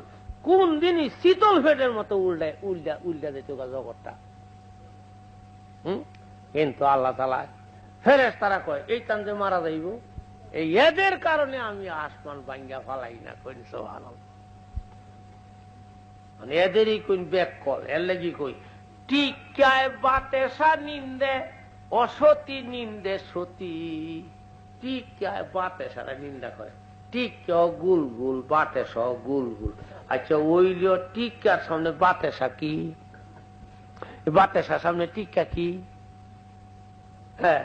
কোন দিনই শীতল ফেটের মতো উল্টা যেত জগৎটা। কিন্তু আল্লাহ তাআলা ফেরেশতারা কয় এই টান যে মারা যাইব, এই এদের কারণে আমি আসমান ভাঙ্গা ফালাই না। কই সুবহানাল্লাহ। মানে এদেরই কোন ব্যাকল, এর লাগি কই টিকায় বাতেসা নিন্দে অসতী নিন্দে সতী। টিকায় বাতেসারা নিন্দা করে, টিকা গুল গুল বাতেসা গুল গুল। আচ্ছা ওইল টিকার সামনে বাতেসা কি? বাতেসার সামনে টিকা কি? হ্যাঁ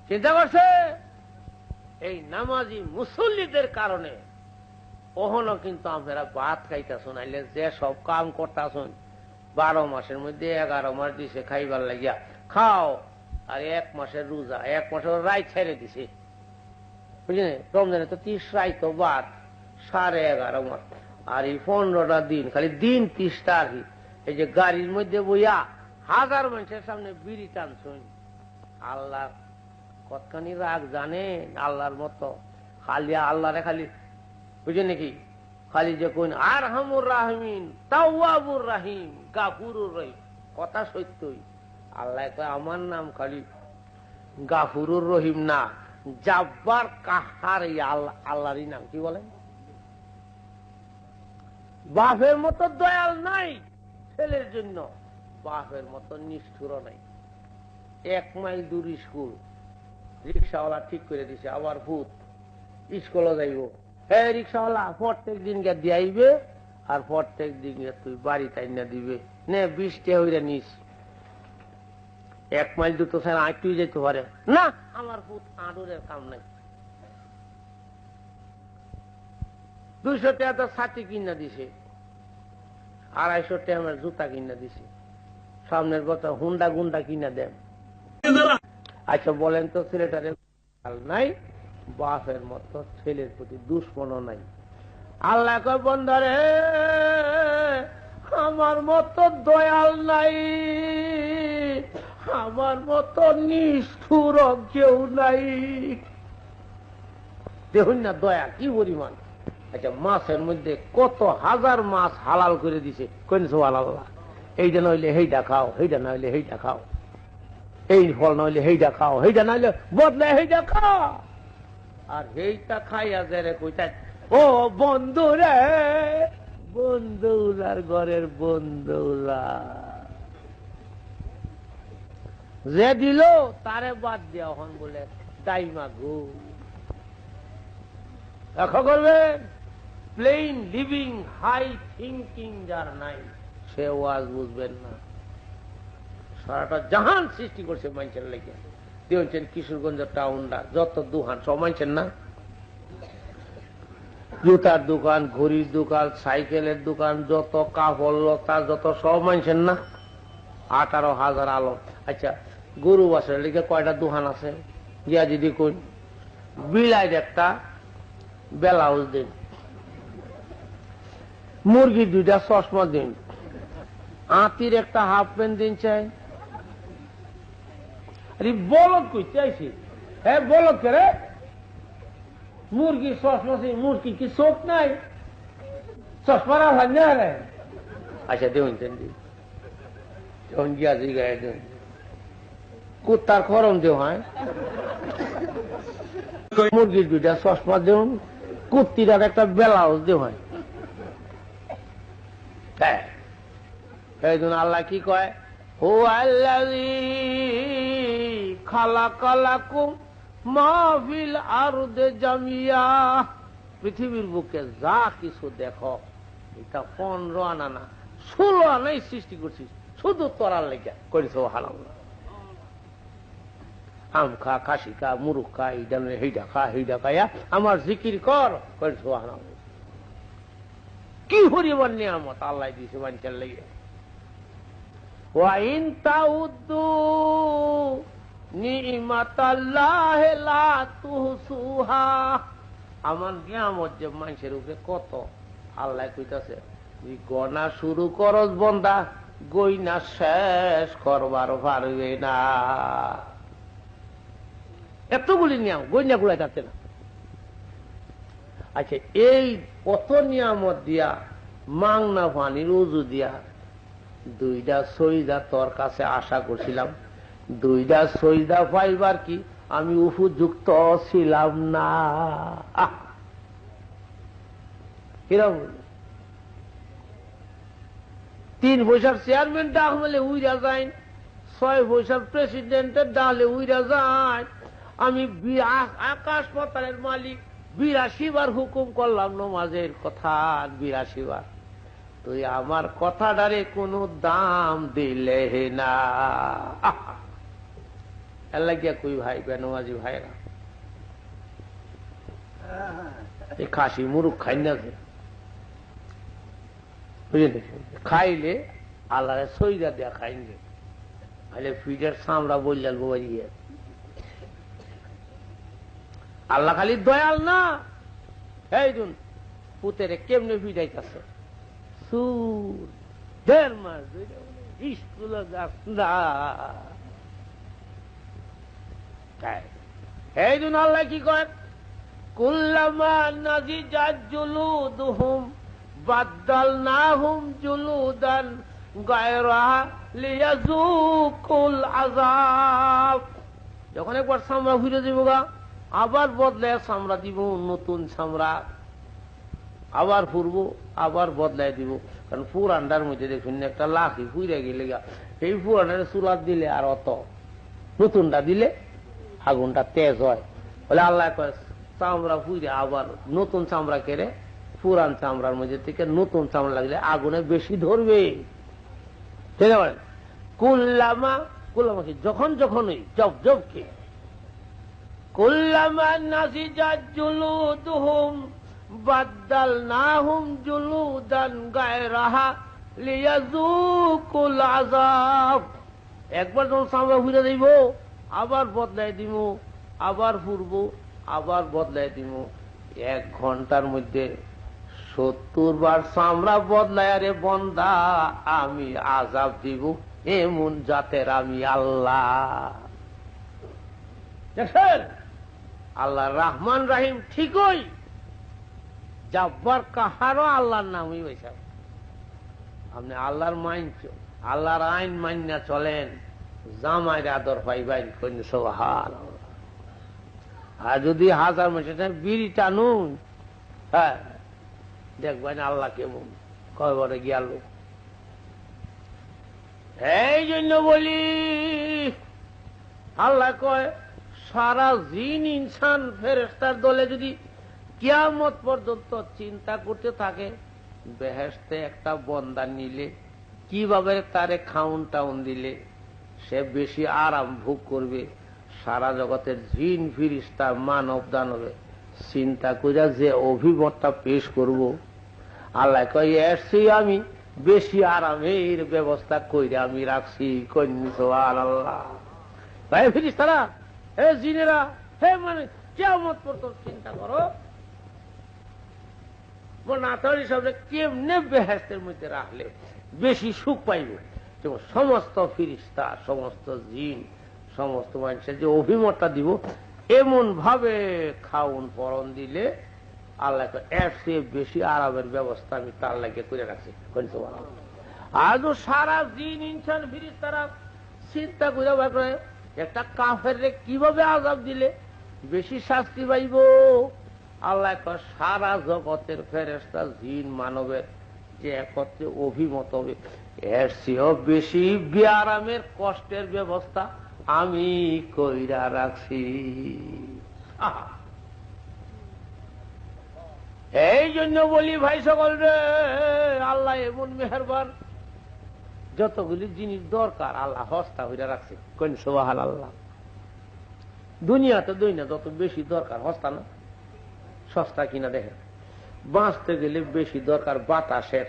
চিন্তা করছে? এই নামাজি মুসল্লিদের কারণে ওহনো কিন্তু আপনারা ভাত খাইতেছেন, আইলে যে সব কাম করতেছেন 12 মাসের মধ্যে 11 মাস দিছে খাইবার লাগিয়া, খাও। আর 1 মাসের রোজা, 1 মাসের রায় ছেড়ে দিছে, বুঝলেন? রমজানে তো 30 রায় তো বাদ, 11.5 মাস। আর এই 15টা দিন খালি দিন 30টা আর কি। এই যে গাড়ির মধ্যে বইয়া হাজার মানুষের সামনে বিড়ি টানছেন, আল্লাহ কতখানি রাগ জানেন? আল্লাহর মতো খালি আল্লাহরে খালি বুঝে নাকি, খালি যে কোন আরহামুর রাহিমিন তাওয়াবুর রাহিম গাফুরুর রহিম, কথা সত্যই। আল্লাহ কয় আমার নাম খালি গাফুরুর রহিম না, জাব্বার কাহার, আল্লাহরই নাম। কি বলেন? বাপের মতো দয়াল নাই ছেলের জন্য, বাপের মতো নিষ্ঠুর নাই। 1 মাইল দূর স্কুল, রিক্সাওয়ালা ঠিক করে দিছে, আবার ভূত স্কুলে যাইব, হ্যাঁ রিক্সাওয়ালা প্রত্যেক দিন দিয়াইবে আর প্রত্যেক দিনে তুই বাড়ি তাইনা দিবে নে 20 টাকা হইরা নিস, 1 মাইল দুটো ছাড়া আর তুই যেতে পারে না। আমার পুত আঁড়ুরের কাম নাই। 200 টাকা তো ছাতি কিনা দিছে, 250 টাকা আমার জুতা কিনা দিছে, সামনের কথা হুন্ডা গুন্ডা কিনা দেন। আচ্ছা বলেন তো ছেলেটারে নাই, বাপের মতো ছেলের প্রতি দুশ্মনও নাই। আল্লাহ কয় বন্দারে আমার মতো দয়াল নাই, আমার মতো নিষ্ঠুর কেউ নাই। দেখুন না দয়া কি পরিমাণ। আচ্ছা মাছের মধ্যে কত হাজার মাছ হালাল করে দিছে, কোন সুবহানাল্লাহ। এইটা নইলে সেইটা খাও, সেইটা নইলে সেইটা খাও, এই ফল নইলে সেইটা খাও, সেইটা নইলে বদলে সেইটা খাও। আর সেইটা খাইয়া যারে কইতাই ও বন্ধুরে, বন্ধুরার ঘরের বন্ধুরা যে দিল তারে বাদ দিয়া হন বলে দাইমা গো। লক্ষ্য করবেন প্লেন লিভিং হাই থিঙ্কিং যার নাই সে ওয়াজ বুঝবেন না। সারাটা জাহান সৃষ্টি করছে মানুষের লেগে। দেখছেন কিশোরগঞ্জ টাউনটা যত দোকান সব মানুষের না, জুতার দোকান, ঘড়ির দোকান, সাইকেলের দোকান, যত কাপড় লতা যত সব মানুষের না, 18,000 আলো। আচ্ছা গরু বাসের লেগে কয়টা দোকান আছে গিয়া যদি কোন বিলাইর একটা ব্লাউজ দিন, মুরগির 2টা চশমা দিন, আতির একটা হাফ প্যান্ট দিন চাই। আরে বলদ কই চাইছি, হ্যাঁ বলদ করে মুরগির চশমা, মুরগি কি চোখ নাই, চশমারা ভাই না রে। আচ্ছা দেখুন যখন গিয়া জিগায় দেখুন কুত্তার খরম দেও হয়, মুরগির 2টা চশমা দেউন, কুত্তির একটা ব্লাউজ দেও হয়। এই জন্য আল্লাহ কি কয়, হু আল্লাযী খালাকালাকুম মা ফিল আরদি জামিয়া। পৃথিবীর বুকে যা কিছু দেখো এটা 15 আনা না 16 আনাই সৃষ্টি করছিস শুধু তোরার লেগে করেছ। সুবহানাল্লাহ। আম খা, খাসি খা, মুরুখ খা, এইটা সেইটা খা, সেইটা খাইয়া আমার জিকির কর করেছ। সুবহানাল্লাহ। কি পরিমাণ নিয়ামত আল্লাহ দিয়েছে মানুষের লেগে। ওয়া ইন তাউদ্দু নি'মাতাল্লাহি লা তুহসুহা। আমার নিয়ামত যে মানুষের উপরে কত আল্লাহ কইতাছে, গণা শুরু করস বন্দা গইনা শেষ করবার পারবে না। এতগুলি নিয়াম গইনা গুলাই যাচ্ছে না। আচ্ছা এই কত নিয়ামত দিয়া মাংনা পানির উজু দিয়া 2টা সজদা তোর কাছে আশা করছিলাম, 2টা সজদা পাইবার কি আমি উপযুক্ত ছিলাম না। কিরম 3 পয়সার চেয়ারম্যান ডাক হলে উইরা যায়, 6 পয়সার প্রেসিডেন্টের ডালে উইরা যায়। আমি আকাশ পাতালের মালিক 82 বার হুকুম করলাম নমাজের কথা, 82 বার তুই আমার কথাটারে কোনো দাম দিলে না। আল্লাহ গিয়া কই ভাই বেনমাজি ভাইরা এই খাসি মুরুখ খাই না, বুঝলি খাইলে আল্লাহরে সইদা দেয়া খাইলে খাইলে ফিডের সামরা বললেন বাবাইয়ে। আল্লাহ খালি দয়াল না, এই দুন পুতেরে কেমনে ফিডাইতেছে সুর 1.5 মাস স্কুল যাস না। এই জন্য আল্লাহ কি কয়, কুল্লামা নাজিজাত জুলুদুহুম বাদদালনাহুম জুলুদান গায়রাহা লিয়াযুকুল আযাব। যখন একবার চামড়া ফিরে দিব গা আবার বদলে চামড়া দিব, নতুন চামড়া আবার ফুরবো আবার বদলাই দিব। কারণ পুরানটার মধ্যে দেখুন একটা লাখি ফুইরে গেলে গা এই পুরানের চুলার দিলে আর অত, নতুনটা দিলে আগুনটা তেজ হয় বলে আল্লাহ কয় চামড়া ফুইরে আবার নতুন চামড়া কেড়ে পুরান চামড়ার মধ্যে থেকে নতুন চামড়া লাগলে আগুনে বেশি ধরবে। কুল্লামা কুল্লামা কি যখন যখনই জব জবকে কুল্লামা নাসিজাত জুলুদুহুম বাদদালনাহুম জুলুদান গায়রাহা লিয়াযুকুল আযাব। একবার যখন চামড়া ঘুরে দিব আবার বদলাই দিব, আবার ফুরব, আবার বদলাই দিব। 1 ঘন্টার মধ্যে 70 বার চামড়া বদলায় রে বন্দা, আমি আযাব দিব এমন জাতের আমি আল্লাহ। দেখেন আল্লাহ রহমান রাহিম ঠিকই, জাব্বার কাহারও আল্লাহর নামই বৈশাখ। আপনি আল্লাহর আল্লাহর আইন মান্য চলেন, জামাইর আদর পাইবেন কোন সুবহানাল্লাহ। আর যদি 1000 মাসে বিড়ি টানুন, হ্যাঁ দেখবেন আল্লাহ কেমন কয়বারে গেল। এই জন্য বলি আল্লাহ কয় সারা জিন ইনসান ফেরেশতার দলে যদি কিয়ামত পর্যন্ত চিন্তা করতে থাকে বেহেশতে একটা বন্দা নিলে কিভাবে তারে খাউন টাউন দিলে সে বেশি আরাম ভোগ করবে, সারা জগতের জিন ফিরিস্তা মানব দানবে চিন্তা করে যে অভিমতটা পেশ করব, আল্লাহ কয় এসছি আমি বেশি আরামের ব্যবস্থা করে আমি রাখছি। সুবহানাল্লাহ। ভাই ফিরিস্তারা, হে জিনেরা, হে মানে কিয়ামত পর্যন্ত চিন্তা করো না তাহলে সবরে কেমনে বেহেশতের মধ্যে রাখলে বেশি সুখ পাইব। যেমন সমস্ত ফিরিস্তা, সমস্ত জিন, সমস্ত মানুষের যে অভিমতটা দিব এমন ভাবে খাউন পরন দিলে আল্লাহ এর চেয়ে বেশি আরামের ব্যবস্থা আমি তার লাগে করে রাখছি। আজও সারা জিন ইনসান ফিরিস্তারা চিন্তা করে একটা কাফের কিভাবে আযাব দিলে বেশি শাস্তি পাইব। আল্লাহ সারা জগতের ফেরেশতা জিন মানবের যে একত্রে অভিমত হবে এর চেয়েও বেশি বেআরামের কষ্টের ব্যবস্থা আমি কইরা রাখছি। এই জন্য বলি ভাই সকল রে, আল্লাহ এমন মেহেরবান, যতগুলি জিনিস দরকার আল্লাহ হস্তা হইরা রাখছে। কোন সুবহানাল্লাহ। দুনিয়াতে দুনিয়া যত বেশি দরকার হস্তা না সস্তা কিনা দেখেন। বাঁচতে গেলে বেশি দরকার বাতাসের।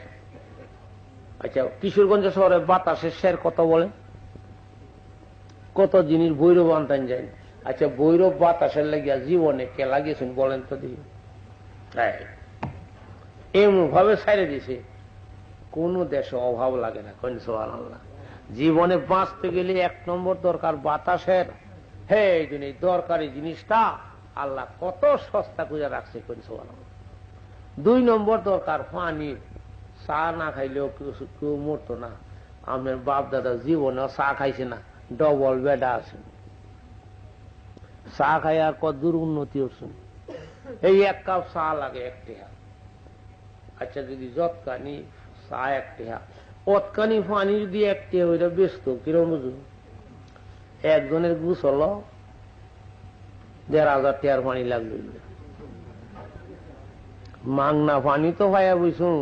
আচ্ছা কিশোরগঞ্জ শহরে বাতাসের শের কত বলে? কত জিনিস ভৈরব আনতেন যায়। আচ্ছা ভৈরব বাতাসের লাগিয়া জীবনে কে লাগিয়েছেন বলেন তো দেখি। এমন ভাবে ছাইড়ে দিছে কোন দেশে অভাব লাগে না। কোন সুবহানাল্লাহ। জীবনে বাঁচতে গেলে 1 নম্বর দরকার বাতাসের। হে এই জন্য দরকারি জিনিসটা আল্লাহ কত সস্তা করে রাখছে। কোন সুবহানাল্লাহ। 2 নম্বর দরকার পানির। চা না খাইলেও কেউ মরতো না। আপনার বাপ দাদা জীবনে চা খাইছে না, ডবল বেডা আছে। চা খাই আর কতদূর উন্নতি হচ্ছে। এই 1 কাপ চা লাগে 1 টাকা। আচ্ছা যদি যৎকানি চা 1 টাকা, অতকানি পানি যদি 1 টাকা ওইটা ব্যস্ত কিরম বুঝুন। একজনের গুছ হল 1500 টাকার পানি লাগবে। মাংনা পানি তো ভাইয়া বুঝুন।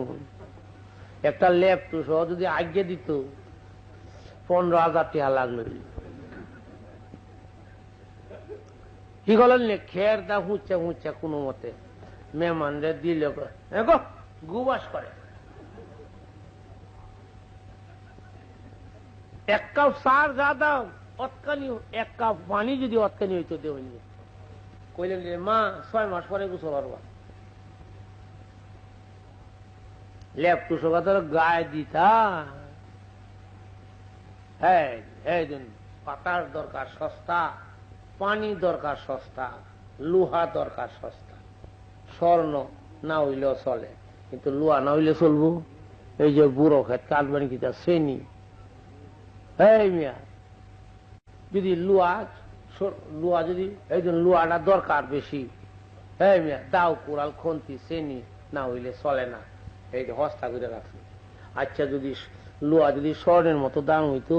একটা ল্যাপটপ সহ যদি আগে দিত 15,000 টাকা লাগলো। কি করলেন খের দা হুঁচা হুঁচা কোন মতে মেহমানদের দিল গুবাস করে। 1 কাপ সার যা দাম অতকানি 1 কাপ পানি যদি অতকানি হইতো দেবেন কইলেন মা 6 মাস পরে গোসল করবা। ল্যাপটপ গায়ে দিতা। হ্যাঁ এই পাতার দরকার সস্তা, পানি দরকার সস্তা, লোহা দরকার সস্তা। স্বর্ণ না হইলেও চলে, কিন্তু লোহা না হইলে চলবো। এই যে বুড়ো খেত কাটবেন কিতা শ্রেণী। এই মিয়া যদি লোহা যদি এই জন্য লোহাটা দরকার বেশি। এই মিয়া দাও কোরাল খন্তি শ্রেণী না হইলে চলে না। এই যে হস্তা করে রাখছে। আচ্ছা যদি লোহা যদি স্বর্ণের মতো দাম হইতো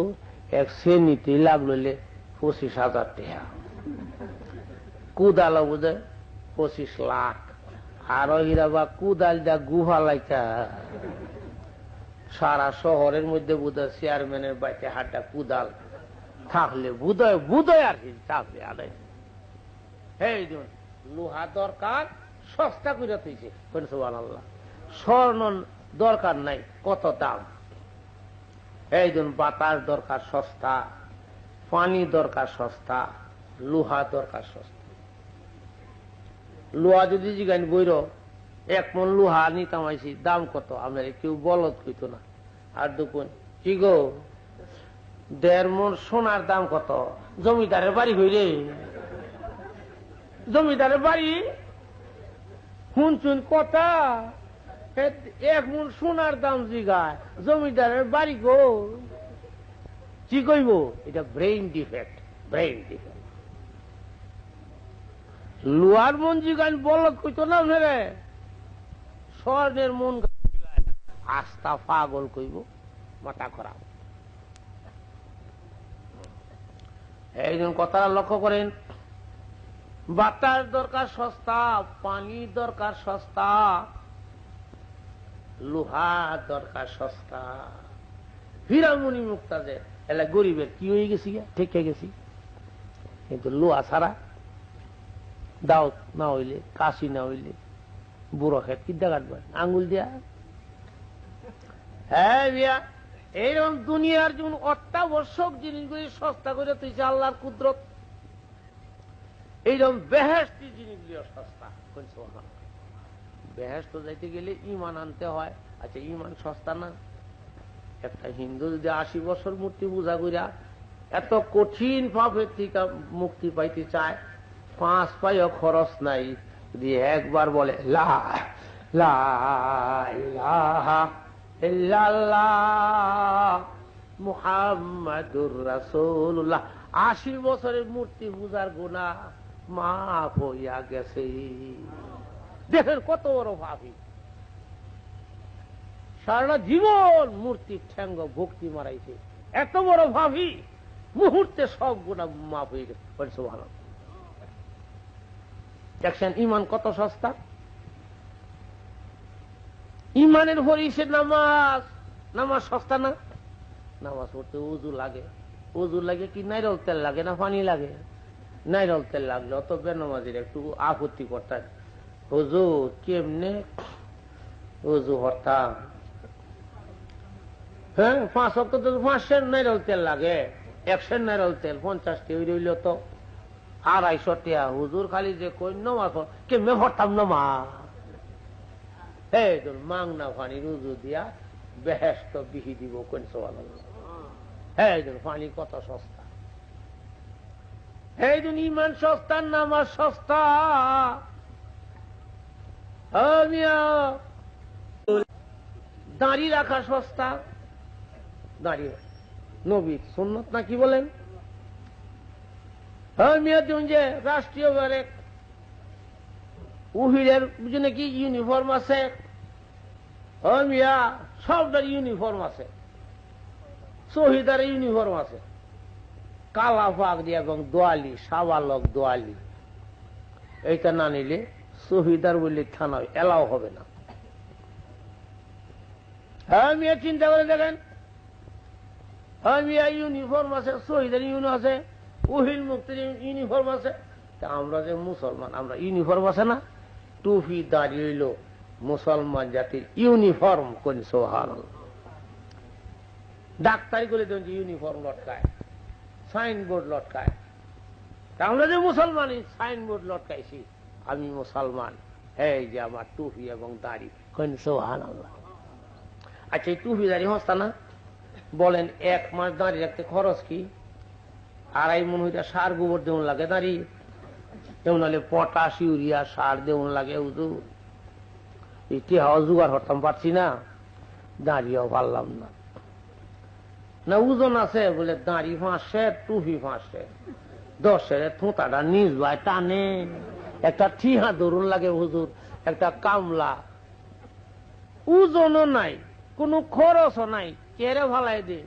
1 শ্রেণীতেই লাগলো 25,000 টাকা। কুদালো বোধ 25 লাখ। আর হীরা বা কুদাল দা গুহা লাইতা সারা শহরের মধ্যে বোধহয় চেয়ারম্যানের বাড়িতে হাটটা কুদাল থাকলে বুধয় আর কি থাকলে আদায়। এই লোহা দরকার সস্তা করে তুইছে সুবহানাল্লাহ। স্বর্ণ দরকার নাই, কত দাম। এই বাতাস দরকার সস্তা, পানি দরকার সস্তা, লোহা দরকার সস্তা। লোহা যদি জিগাইন বইর 1 মণ লোহা নিতাম আইসি, দাম কত? আমরা কেউ বলত কইতো না। আর দুপুন কি গো 1.5 মণ সোনার দাম কত? জমিদারের বাড়ি হইরে, জমিদারের বাড়ি শুনছুন কথা। 1 মণ সোনার দাম জিগায়, জমিদারের বাড়ি গো কি কইব? এটা ব্রেইন ডিফেক্ট, ব্রেইন ডিফেক্ট। লোহার মন জিগান বলত কইতো না রে, স্বর্ণের মন আস্থা পাগল কইব, মাথা খারাপ। এই কথাটা লক্ষ্য করেন। বাতাস দরকার সস্তা, পানি দরকার সস্তা, লোহা দরকার সস্তা। হীরামণি মুক্তাদের এলা গরিবের কি হয়ে গেছি, ঠিক হয়ে গেছি। কিন্তু লোহা ছাড়া দাওত না হইলে, কাশি না হইলে বুড়ো খেত কি দেখাটবে আঙ্গুল দিয়া। হ্যাঁ বিয়া, এইরকম দুনিয়ার যেমন অত্যাবশ্যক জিনিসগুলি সস্তা করে তুইছে আল্লাহর কুদরত, এইরকম বেহেশতি জিনিসগুলিও সস্তা। বেহেশত যাইতে গেলে ইমান আনতে হয়। আচ্ছা ইমান সস্তা না? একটা হিন্দু যদি 80 বছর মূর্তি পূজা করিয়া এত কঠিন পাপের থেকে মুক্তি পাইতে চায়, 5 পয়সা খরচ নাই, যদি একবার বলে লা লা ইলাহা ইল্লাল্লাহ মুহাম্মাদুর রাসূলুল্লাহ, 80 বছরের মূর্তি পূজার গুনাহ মাফ হইয়া গেছে। দেখেন কত বড় ভাবি, সারা জীবন মূর্তির ঠ্যাঙ্গ ভক্তি মারাইছে, এত বড় ভাবি, মুহূর্তে সব গুনাহ মাফ হয়ে গেছে। সুবহানাল্লাহ। দেখছেন ইমান কত সস্তা। ইমানের হরিষে নামাজ, নামাজ সস্তা না? নামাজ পড়তে উজু লাগে, উজু লাগে কি নাইরল তেল লাগে না পানি লাগে? নাইরল তেল লাগলে অত বেনামাজির একটু আপত্তি করতেন, হুজুর কেমনে উজু হরতাম? হ্যাঁ 5 ওয়াক্ত 5 সের নাইরল তেল লাগে, 1 সের নাইরল তেল 50 টি রইল তো 250 টাকা। হুজুর খালি যে কই নামাজ কেমনে হরতাম নামাজ? এই তোর মাংনা পানি রুজু দিয়া বেহেশত বিহি দিব কোন সুবহানাল্লাহ। হ্যাঁ পানি কত সস্তা। এই ইমান সস্তা, নামাজ সস্তা। দাড়ি রাখা সস্তা, দাড়ি নবীর সুন্নত না কি বলেন? যে রাষ্ট্রীয় ব্যারেক উহিরের জন্য কি ইউনিফর্ম আছে, মিয়া সবটার ইউনিফর্ম আছে, শহীদার ইউনিফর্ম আছে, কালা পাক দিয়ে এবং দোয়ালি, সাবালক দোয়ালি। এইটা না নিলে শহীদার বলে থানায় এলাও হবে না। হ্যাঁ মিয়া চিন্তা করে দেখেন, হ্যাঁ মিয়া ইউনিফর্ম আছে, শহীদের ইউনিফর্ম আছে, উহিল মুক্তির ইউনিফর্ম আছে। তা আমরা যে মুসলমান, আমরা ইউনিফর্ম আছে না? টুপি দাঁড়িয়ে হইল মুসলমান জাতির ইউনিফর্ম। কোন সুবহানাল্লাহ। ডাক্তারি করে দেন যে ইউনিফর্ম লটকায়, সাইনবোর্ড লটকায়। তা আমরা যে মুসলমান, সাইনবোর্ড লটকাইছি আমি মুসলমান, এই যে আমার টুপি এবং দাড়ি। কোন সুবহানাল্লাহ। আচ্ছা এই টুপি দাড়ি হস্তা না? বলেন 1 মাস দাঁড়িয়ে রাখতে খরচ কি? 2.5 মণ হইটা সার গোবর দেউন লাগে দাঁড়ি, এমন হলে পটাশ ইউরিয়া সার দেউন লাগে। হুজুর এটি হাওয়া জোগাড় হরতাম পারছি না, দাঁড়িয়েও পারলাম না। না ওজন আছে বলে দাঁড়ি 5 সের, টুপি 5 সের, 10 সের থুতাটা নিজ ভাই টানে, একটা ঠিহা ধরুন লাগে হুজুর, একটা কামলা, ওজনও নাই, কোন খরচও নাই, কেড়ে ভালাই দে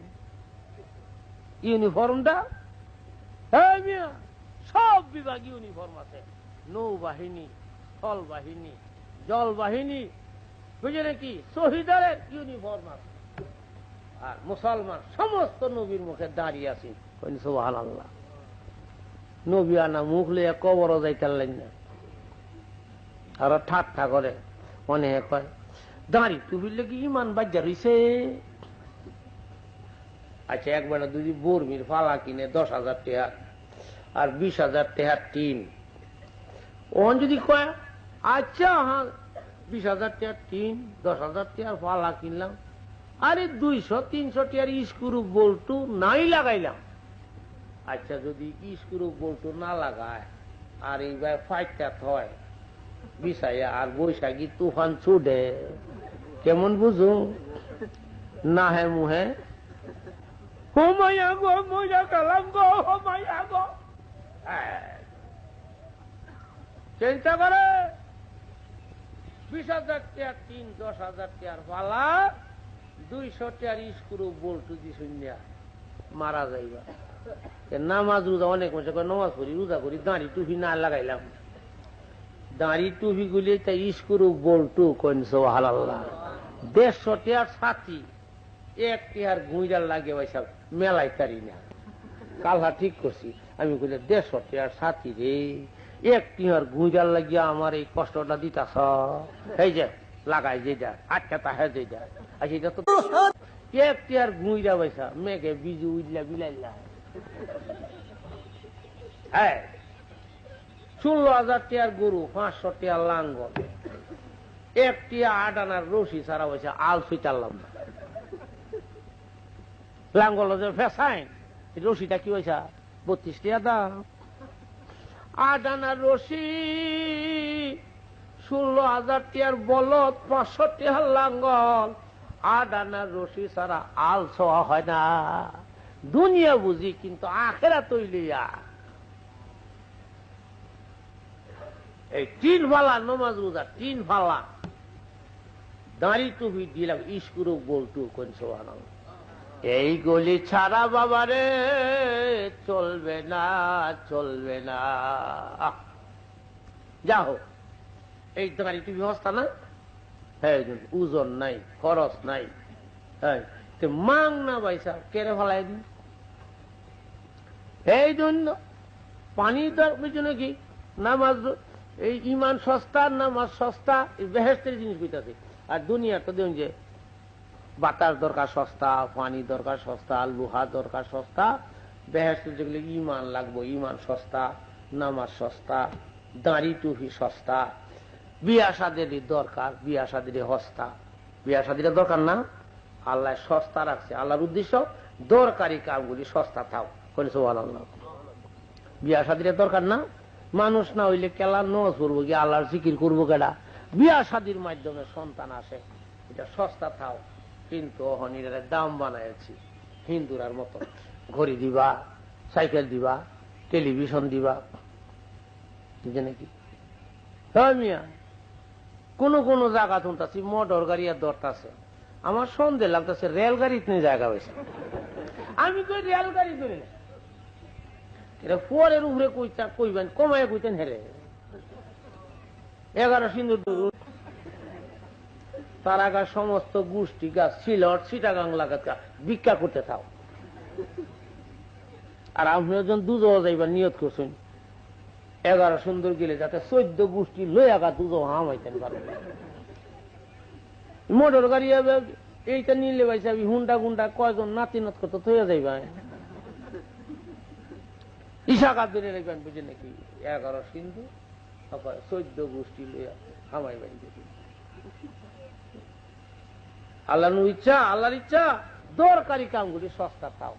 ইউনিফর্মটা। সব বিভাগ ইউনিফর্ম আছে, নৌবাহিনী, স্থল বাহিনী, জল বাহিনী বুঝে নাকি শহীদের ইউনিফর্ম আছে, আর মুসলমান সমস্ত নবীর মুখে দাঁড়িয়ে আছি। সুবহানাল্লাহ। নবী আনা মুখ লইয়া কবরও যাইতারলেন না। আর ঠাট্টা করে অনেক কয় দাঁড়ি টুপির লেগে ইমান বাজ্যা রইছে। আচ্ছা একবেলা যদি বর্মির ফালা কিনে 10,000 টাকা আর 20,000 টাকার টিন, ওন যদি কয় আচ্ছা হ্যাঁ 20,000 টাকার টিন 10,000 টাকার ফালা কিনলাম, আরে 200-300 টাকার স্ক্রু বল্টু নাই লাগাইলাম। আচ্ছা যদি স্ক্রু বল্টু না লাগায় আর এইবার ফাইটটা হয় বিছাইয়া আর বৈশাখী তুফান ছুটে, কেমন বুঝু না হে মুহে চিন্তা করে 20,000 টাকার টিন 10,000 টাকার ফালা 200 টাকার স্ক্রু বল্টু দি শুনিয়া মারা যাইবা। নামাজ রোজা অনেক মানুষ নামাজ করি রোজা করি দাঁড়ি টুপি না লাগাইলাম, দাঁড়ি টুপি গুলি তাই স্ক্রু বল্টু কইনছো হালাল্লাহ। 150 টাকার ছাতি 1 টাকার গুঁইডার লাগে ভাই সব মেলাই তারি না। কালহা ঠিক করছি আমি কইলে 150 টাকার ছাতি রে 1 টাকার গুঁইডার লাগিয়া আমার এই কষ্টটা দিতাছ, এই যে লাগাই যেটা আটটা তাহে যেটা আচ্ছা এটা তো 1 টাকার গুঁইডা পয়সা মেঘে বিজু উইলা বিলাইলা। হ্যাঁ 16,000 টাকার গরু 500 টাকার লাঙ্গল 1 টাকা 8 আনার রশি ছাড়া পয়সা আল সুইতারলাম না। লাঙ্গল যে ফেসাইন রশিটা কি পয়সা 32 টাকা দাম। 8 আনার রশি 16,000 টাকার বলদ 500 টাকার লাঙ্গল 8 আনার রশি ছাড়া আল ছোয়া হয় না। দুনিয়া বুঝি কিন্তু আখেরাত হইলিয়া এই 3 ফালা নমাজ রোজা 3 ফালা দাঁড়ি টুপি দিলাম স্ক্রু বল্টু কোন সুবহানাল্লাহ। এই গলি ছাড়া বাবারে চলবে না চলবে না। যাও এই দাঁড়ি টুপি হস্তা না, হ্যাঁ ওজন নাই খরচ নাই, হ্যাঁ মাং না পয়সা কেড়ে ফেলাই দিন। এই জন্য পানি পিছনে কি নামাজ এই ইমান সস্তা নামাজ সস্তা বেহেস্তের জিনিস কইতাছে। আর দুনিয়া তো দেখুন যে বাতাস দরকার সস্তা, পানি দরকার সস্তা, লোহা দরকার সস্তা, বেহেস্তের যেগুলো ইমান লাগবো ইমান সস্তা, নামাজ সস্তা, দাঁড়ি টুপি সস্তা, বিয়া শাদীর দরকার বিয়া শাদীর হস্তা। বিয়া শাদীর দরকার না, আল্লাহ সস্তা রাখছে। আল্লাহর উদ্দেশ্য দরকারি কামগুলি সস্তা থাও। সুবহানাল্লাহ। বিয়া শাদীর দরকার না, মানুষ না হইলে কেলা নজ করবো কি আল্লাহর জিকির করবো কেডা, বিয়া শাদীর মাধ্যমে সন্তান আসে, এটা সস্তা থাও। কিন্তু অহনির দাম বানাইছি হিন্দুরার মতো, ঘড়ি দিবা, সাইকেল দিবা, টেলিভিশন দিবা, বুঝে নাকি মিয়া। কোন কোন জায়গা শুনতেছি মোটর গাড়ি আর দরতাছে, আমার সন্দেহ লাগতেছে রেলগাড়িতে জায়গা হয়েছে। আমি কই রেলগাড়ি করি না, এটা পরের উপরে কইবেন কমায় কইতেন হেরে 11 সিন্ধুর তার আগা সমস্ত গোষ্ঠী গাছ সিলট চিটাগাং লাগাত ভিক্ষা করতে থাও। আর আপনি একজন দুধ যাইবার নিয়ত করছেন 11 সুন্দর গেলে যাতে 14 গোষ্ঠী লই আগা দুধ হামাইতেন পারেন। মোটর গাড়ি এইটা নিলে ভাই সাবি হুন্ডা গুন্ডা কয়জন নাতি নাত করতে থইয়া যাইবা ইশাকা বেড়ে রাখবেন বুঝে নাকি 11 সিন্ধু 14 গোষ্ঠী লইয়া হামাই বাড়ি। আল্লাহর ইচ্ছা আল্লাহর ইচ্ছা দরকারি কামগুলি সস্তা থাও,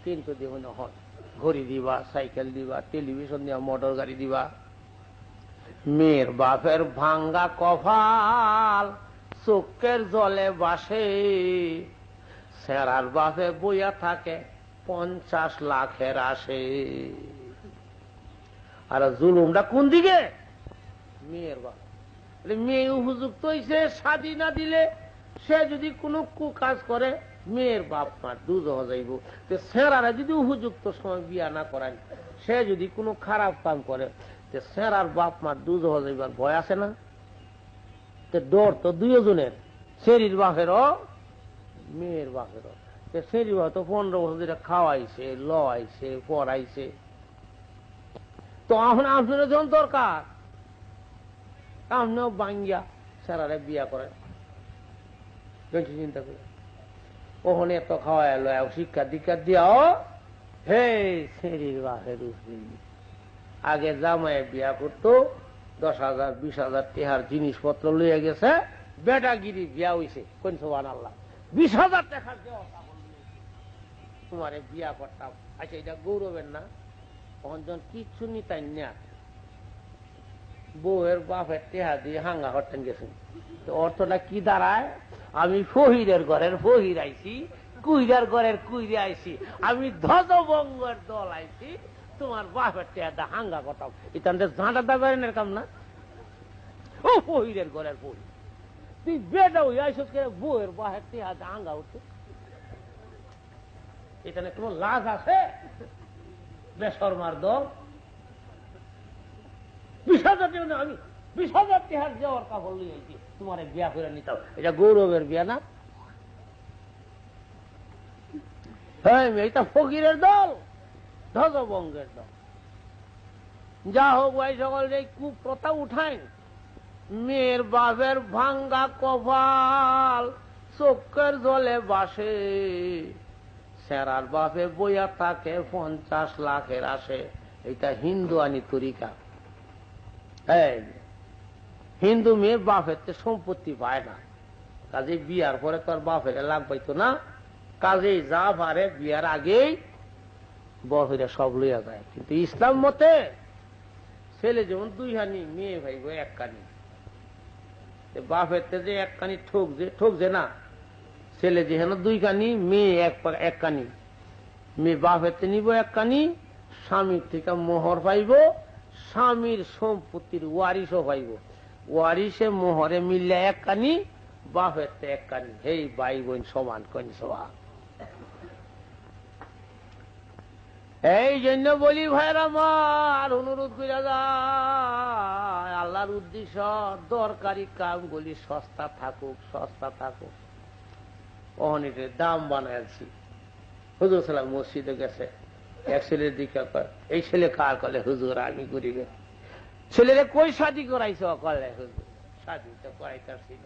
কিন্তু দেব না হয় ঘড়ি দিবা, সাইকেল দিবা, টেলিভিশন দিবা, মোটর গাড়ি দিবা। মেয়ের বাপের ভাঙ্গা কপাল চোখের জলে বাসে, সেরার বাপে বইয়া থাকে 50 লাখের আসে। আর জুলুমটা কোন দিকে? মেয়ের বাপ। মেয়ে উপযুক্ত হয়েছে শাদী না দিলে সে যদি কোনো কাজ করে মেয়ের বাপ মার দুজহ যাইব। সেরারা যদি উপযুক্ত সময় বিয়া না করেন, সে যদি কোনো খারাপ কাম করে সেরার বাপ মার দুজহ যাইবার ভয় আছে না? ডর তো দুইজনের, শেরির বাপেরও মেয়ের বাপেরও। শেরি বাপ তো 15 বছর ধরে খাওয়াইছে, লওয়াইছে, পড়াইছে। তো এখন আপনার যখন দরকার, আপনিও বাঙ্গিয়া স্যারারে বিয়া করেন, চিন্তা করে ওখানে এত খাওয়াই লয়, শিক্ষা দীক্ষা দিয়াও হে শেরির বাপের আগে জামাই বিয়া করতো 10,000 20,000 টাকার জিনিসপত্র লইয়া গেছে, বেটাগিরি বিয়া হইছে, কোন সুবহানাল্লাহ, 20,000 টাকার তোমারে বিয়া করতাম। আচ্ছা এটা গৌরবের না? তখন যখন কিচ্ছু নিতাই না, বউয়ের বাপের টেহা দিয়ে হাঙ্গা করতেন গেছেন, তো অর্থটা কি দাঁড়ায়? আমি ফহিরের ঘরের ফহির আইছি, কুইরার ঘরের কুইরে আইছি, আমি ধ্বজভঙ্গের দল আইছি, তোমার বাপের টেহাটা হাঙ্গা করতাম। এটা ঝাঁটা দাবের কাম না? ও ফহিরের ঘরের ফহির, তুই বেটা হই আইস বউয়ের বাপের টেহাটা হাঙ্গা উঠছে, এখানে তোমার লাজ আছে? বেশরমার দল 20,000 টাকা না, আমি 20,000 টাকার যাওয়ার কাপড় লিয়ে আইছি, তোমার বিয়া করে নিতাম। এটা গৌরবের বিয়া না? হ্যাঁ, এটা ফকিরের দল, ধ্বজভঙ্গের দল। যা হোক ভাই, সকল এই কুপ্রথা উঠায়, মেয়ের বাপের ভাঙ্গা কপাল চোখের জলে বাসে, সেরার বাপে বইয়া থাকে 50 লাখের আসে। এটা হিন্দু আনি তরিকা। হিন্দু মেয়ে বাপের সম্পত্তি পায় না, কাজে বিয়ার পরে তোর বাপের লাভ পাইতো না, কাজেই যা পারে বিয়ার আগেই বড় হইয়া সব লইয়া যায়। কিন্তু ইসলাম মতে ছেলে যেমন 2 হানি, মেয়ে ভাইব 1 কানি। বাপের যে 1 কানি ঠকছে না, ছেলে যেহেন 2 কানি, মেয়ে 1 কানি। মেয়ে বাপের নিব 1 কানি, স্বামীর থেকে মোহর পাইব, স্বামীর সম্পত্তির ওয়ারিশও পাইব। ওয়ারিশে মোহরে মিললে 1 কানি, বাপের 1 কানি। এই ভাই বোন সমান, কোন সমান। এই জন্য বলি ভাইরা আমার, অনুরোধ করে যায়, আল্লাহর উদ্দেশ্য দরকারি কামগুলি সস্তা থাকুক, সস্তা থাকুক। অনেকের দাম বানাইছি। হুজুর সালাম মসজিদে গেছে, এক ছেলের দিকে এই ছেলে কার কলে, হুজুর আমি গরিব। ছেলেরে কই শাদি করাইছ? কলে হুজুর শাদি তো করাইতেছিল।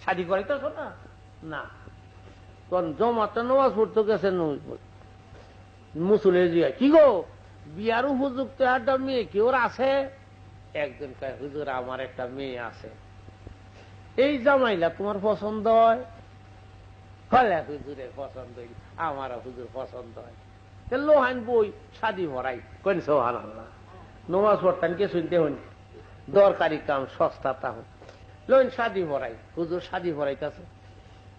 শাদি করাইতেছ না? না। তখন জমাতে নামাজ পড়তে গেছে, মুসলে জিয়া কি গো, বিয়ার উপযুক্ত একটা মেয়ে কি ওর আছে? একজন কয়, হুজুর আমার একটা মেয়ে আছে। এই জামাইলা তোমার পছন্দ হয়? হলে হুজুরের পছন্দ, আমারও হুজুর পছন্দ হয়। লোহান বই শাদি ভরাই, কেন সুবহানাল্লাহ। নমাজ পড়তেন কে শুনতে হন, দরকারি কাম সস্তা তাহলে লোন শাদি ভরাই, হুজুর শাদি ভরাইতেছে।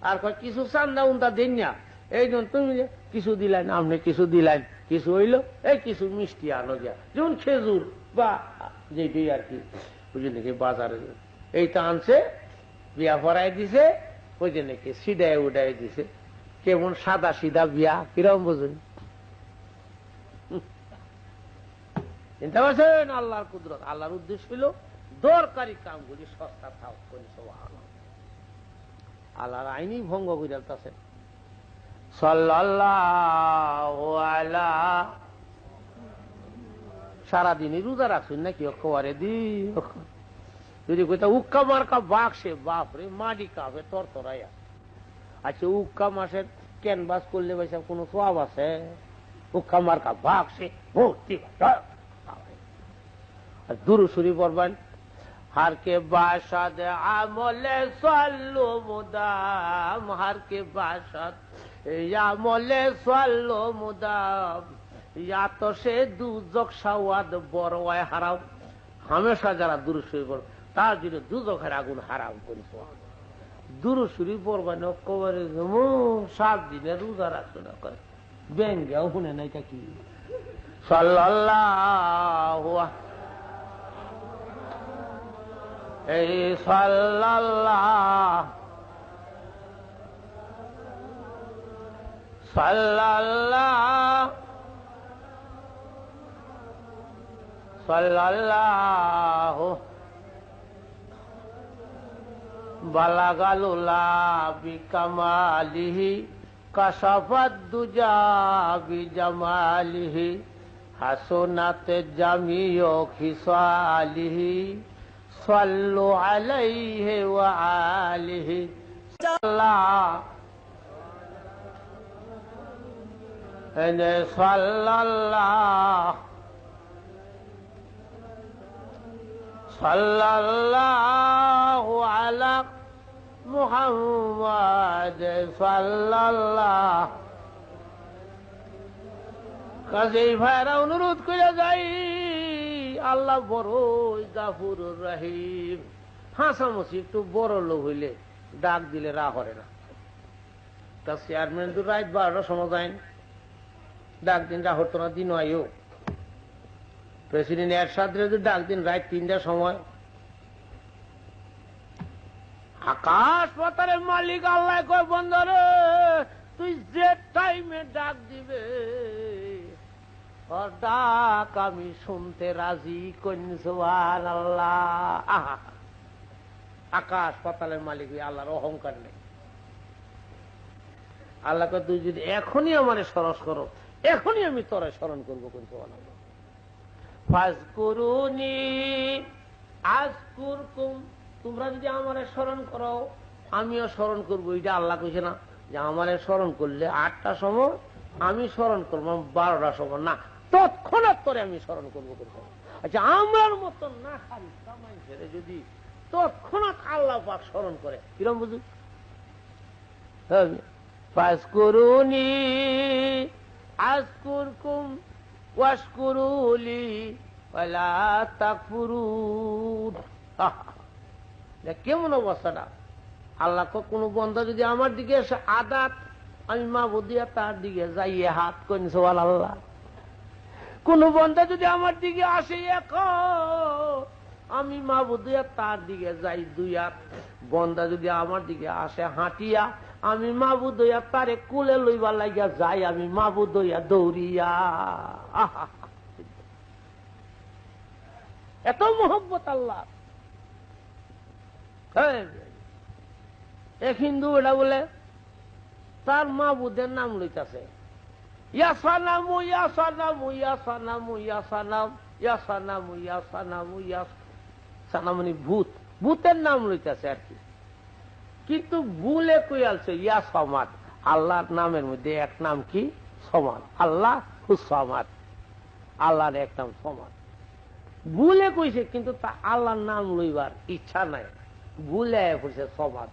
আর কয় কিছু চান্দা উন্দা দেন না, এই জন্য তুমি কিছু দিলেন, আপনি কিছু দিলেন, কিছু হইল, এই কিছু মিষ্টি আনো যা, যেমন খেজুর বা যেটি আর কি বুঝলি নাকি বাজারে, এইটা আনছে, বিয়া ভরাই দিছে, ওই যে নাকি সিডায় উডাই দিছে। কেমন সাদা সিধা বিয়া, কিরম বুঝুন? চিন্তা করছেন? আল্লাহর কুদরত, আল্লাহর উদ্দেশ্য হইল দরকারি কামগুলি সস্তা থাক। আল্লাহর আইনি ভঙ্গ করে দিতেছেন। সাল্লাল্লাহু আলা, সারাদিনই রোজা রাখছেন নাকি? অক্ষরে দিন যদি কইতা উক্কা মার্কা বাক্সে, বাপরে মাটি কাঁপে তরতরাইয়া। আচ্ছা, উক্কা মাসের ক্যানভাস করলে ভাই কোন সওয়াব আছে? উক্কা মার্কা বাক্সে ভর্তি। দুরূদ শরীফ পড়বেন, হার কে বাসাদ আমলে সাল্লু মুদাম, হার কে বাসাদ আমলে সাল্লু মুদাম, ইয়া তো সে দুজক সাওয়াদ বড় হারাম। হামেশা যারা দুরূদ শরীফ পড়বে তার জন্য দুজকের আগুন হারাম করে। দুরূদ শরীফ পড়বেন, কবরে 7 দিনের রোজা রাখতে না করে ব্যাঙ্গেও শুনে নাই তা কি। সাল্লাল্লাহু এই সাল্লাল্লাহ সাল্লাল্লাহ সাল্লাল্লাহু বালাগালুলা বিকামালিহি কাশাফাদ দুজা বিজামালিহি হাসনাত জামিউ খিসালিহি সাল্লু আলাইহি ওয়া আলিহি সাল্লাল্লাহু আলা মুহাম্মাদ সাল্লাল্লাহু। কাজেই ভাইরা অনুরোধ করে যাই, আল্লাহ বড়ই গাফুরুর রহিম। হাসামসি একটু বড় লোক হইলে ডাক দিলে রা করে না। তা চেয়ারম্যান তো রাত 12টার সময় যায়, ডাক দিন রা হতো না, দিন আয়ো। প্রেসিডেন্ট এরশাদ ডাক দিন রাত 3টার সময়। আকাশ পাতালের মালিক আল্লাহ কয়, বন্দরে তুই যে টাইমে ডাক দিবে ওর ডাক আমি শুনতে রাজি। সুবহানাল্লাহ। আকাশ পাতালের মালিক আল্লাহর অহংকার নেই। আল্লাহ কয়, তুই যদি এখনই আমার স্মরণ করো, এখনই আমি তোরা স্মরণ করবো। ফাজকুরুনি আযকুরকুম, তোমরা যদি আমার স্মরণ করো আমিও স্মরণ করবো। এটা আল্লাহ কইছে না যে আমার স্মরণ করলে 8টার সময় আমি স্মরণ করবো, 12টার সময় না, তৎক্ষণাৎ তোরে আমি স্মরণ করবো। আচ্ছা, আমার মতন না খালি কামাই ছেড়ে যদি তৎক্ষণাৎ আল্লাহ পাক স্মরণ করে, কিরম বুঝু? ফাজকুরুনি আযকুরকুম ওয়াশকুরুলি ওয়ালা তাকফুরুন। কেমন অবস্থাটা? আল্লাহ কোন বন্দা যদি আমার দিকে এসে আদাত, আমি মাবুদ দিয়া তার দিকে যাইয়ে হাত কইন সুবহানাল্লাহ। কোন বন্দা যদি আমার দিকে আসে এক, আমি মাবুদ দিয়া তার দিকে যাই 2 হাত। বন্দা যদি আমার দিকে আসে হাঁটিয়া, আমি মাবুদ হইয়া তারে কুলে লইবার লাগিয়া যাই, আমি মাবুদ হইয়া দৌড়িয়া। এত মোহব্বত আল্লাহ। এক হিন্দু এটা বলে তার মাবুদের নাম লইতাছে, ইয়া সানামু ইয়া সানামু ইয়া সানামু ইয়া সানাম ইয়া সানামু ইয়া সানামু ইয়া সানামনি ভূত, ভূতের নাম লইতাছে আর কি। কিন্তু ভুলে কই আলছে ইয়া সমাদ। আল্লাহর নামের মধ্যে এক নাম কি? সমাদ। আল্লাহ হুসমাদ, আল্লাহর এক নাম সমাদ। ভুলে কইছে, কিন্তু তা আল্লাহর নাম লইবার ইচ্ছা নাই, ভুলে পড়ছে সমাদ।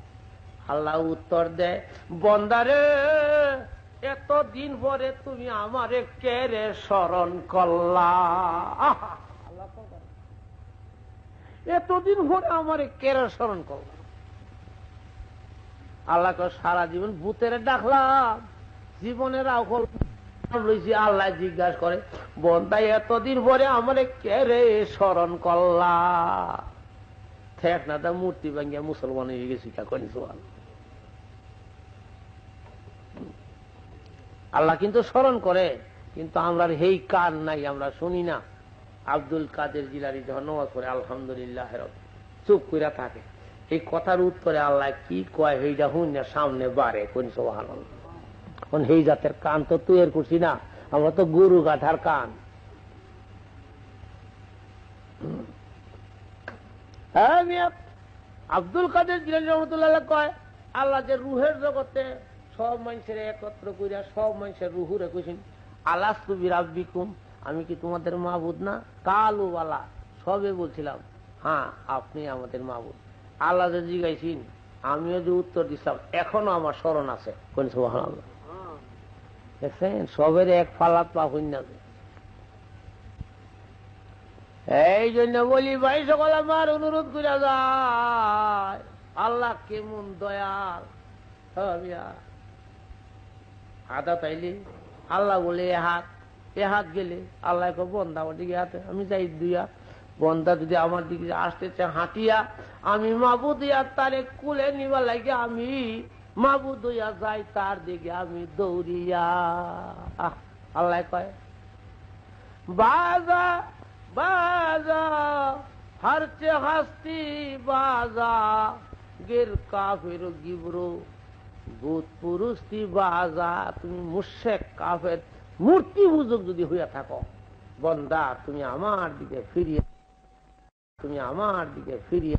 আল্লাহ উত্তর দেয়, বন্দারে এতদিন পরে তুমি আমারে কেরে স্মরণ করলা? এতদিন পরে আমারে কেরে স্মরণ করলা? আল্লাহ সারা জীবন ভূতের ডাকলাম, জীবনের আউকল লইছি। আল্লাহ জিজ্ঞাসা করে, বন্দাই এতদিন পরে আমারে কেরে স্মরণ করলা? ঠেক না তা মূর্তি ভাঙ্গিয়া মুসলমান হয়ে গেছি। আল্লাহ কিন্তু স্মরণ করে, কিন্তু আমরা হেই কান নাই, আমরা শুনি না। আব্দুল কাদের জিলানী যখন নামাজ পড়ে আলহামদুলিল্লাহ চুপ করে থাকে, এই কথার উত্তরে আল্লাহ কি কয় হেইটা হুন না সামনে বাড়ে। কোন সুবহানাল্লাহ। কোন হেই জাতের কান তো তুই এর করছি না, আমরা তো গরু গাধার কান। আব্দুল কাদের জিলানী রহমতুল্লাহ কয়, আল্লাহ যে রুহের জগতে সব মানুষের একত্র করিয়া সব মানুষের রুহুরে কইছেন, আলাস্তু বিরাব্বিকুম, আমি কি তোমাদের মাবুদ না? কালু বালা, সবে বলছিলাম হ্যাঁ আপনি আমাদের মাবুদ। আল্লাহ যে জিজ্ঞাসিন, আমিও যে উত্তর দিছিলাম, এখনো আমার স্মরণ আছে। কোন সুবহানাল্লাহ। দেখছেন, সবের এক ফালাত পা হইন না। এই জন্য বলি ভাই সকল আমার অনুরোধ করে যায়, আল্লাহ কেমন দয়াল। আদা তাইলে আল্লাহ বলে এ হাত গেলে আল্লাহ বন্দা আমার দিকে হাতে, আমি যাই 2 হাত। বন্দা যদি আমার দিকে আসতে চায় হাঁটিয়া, আমি মাবুদ হইয়া তারে কুলে নিবার লাগে, আমি মাবুদ হইয়া যাই তার দিকে আমি দৌড়িয়া। আল্লাহ কয়, বাজা বাজা হরচে হাস্তি বাজা, গের কাফের গিবরো ভূত পুরুষটি বাজা, তুমি মুশরিক কাফের মূর্তি পূজক যদি হইয়া থাকো, বন্দা তুমি আমার দিকে ফিরিয়ে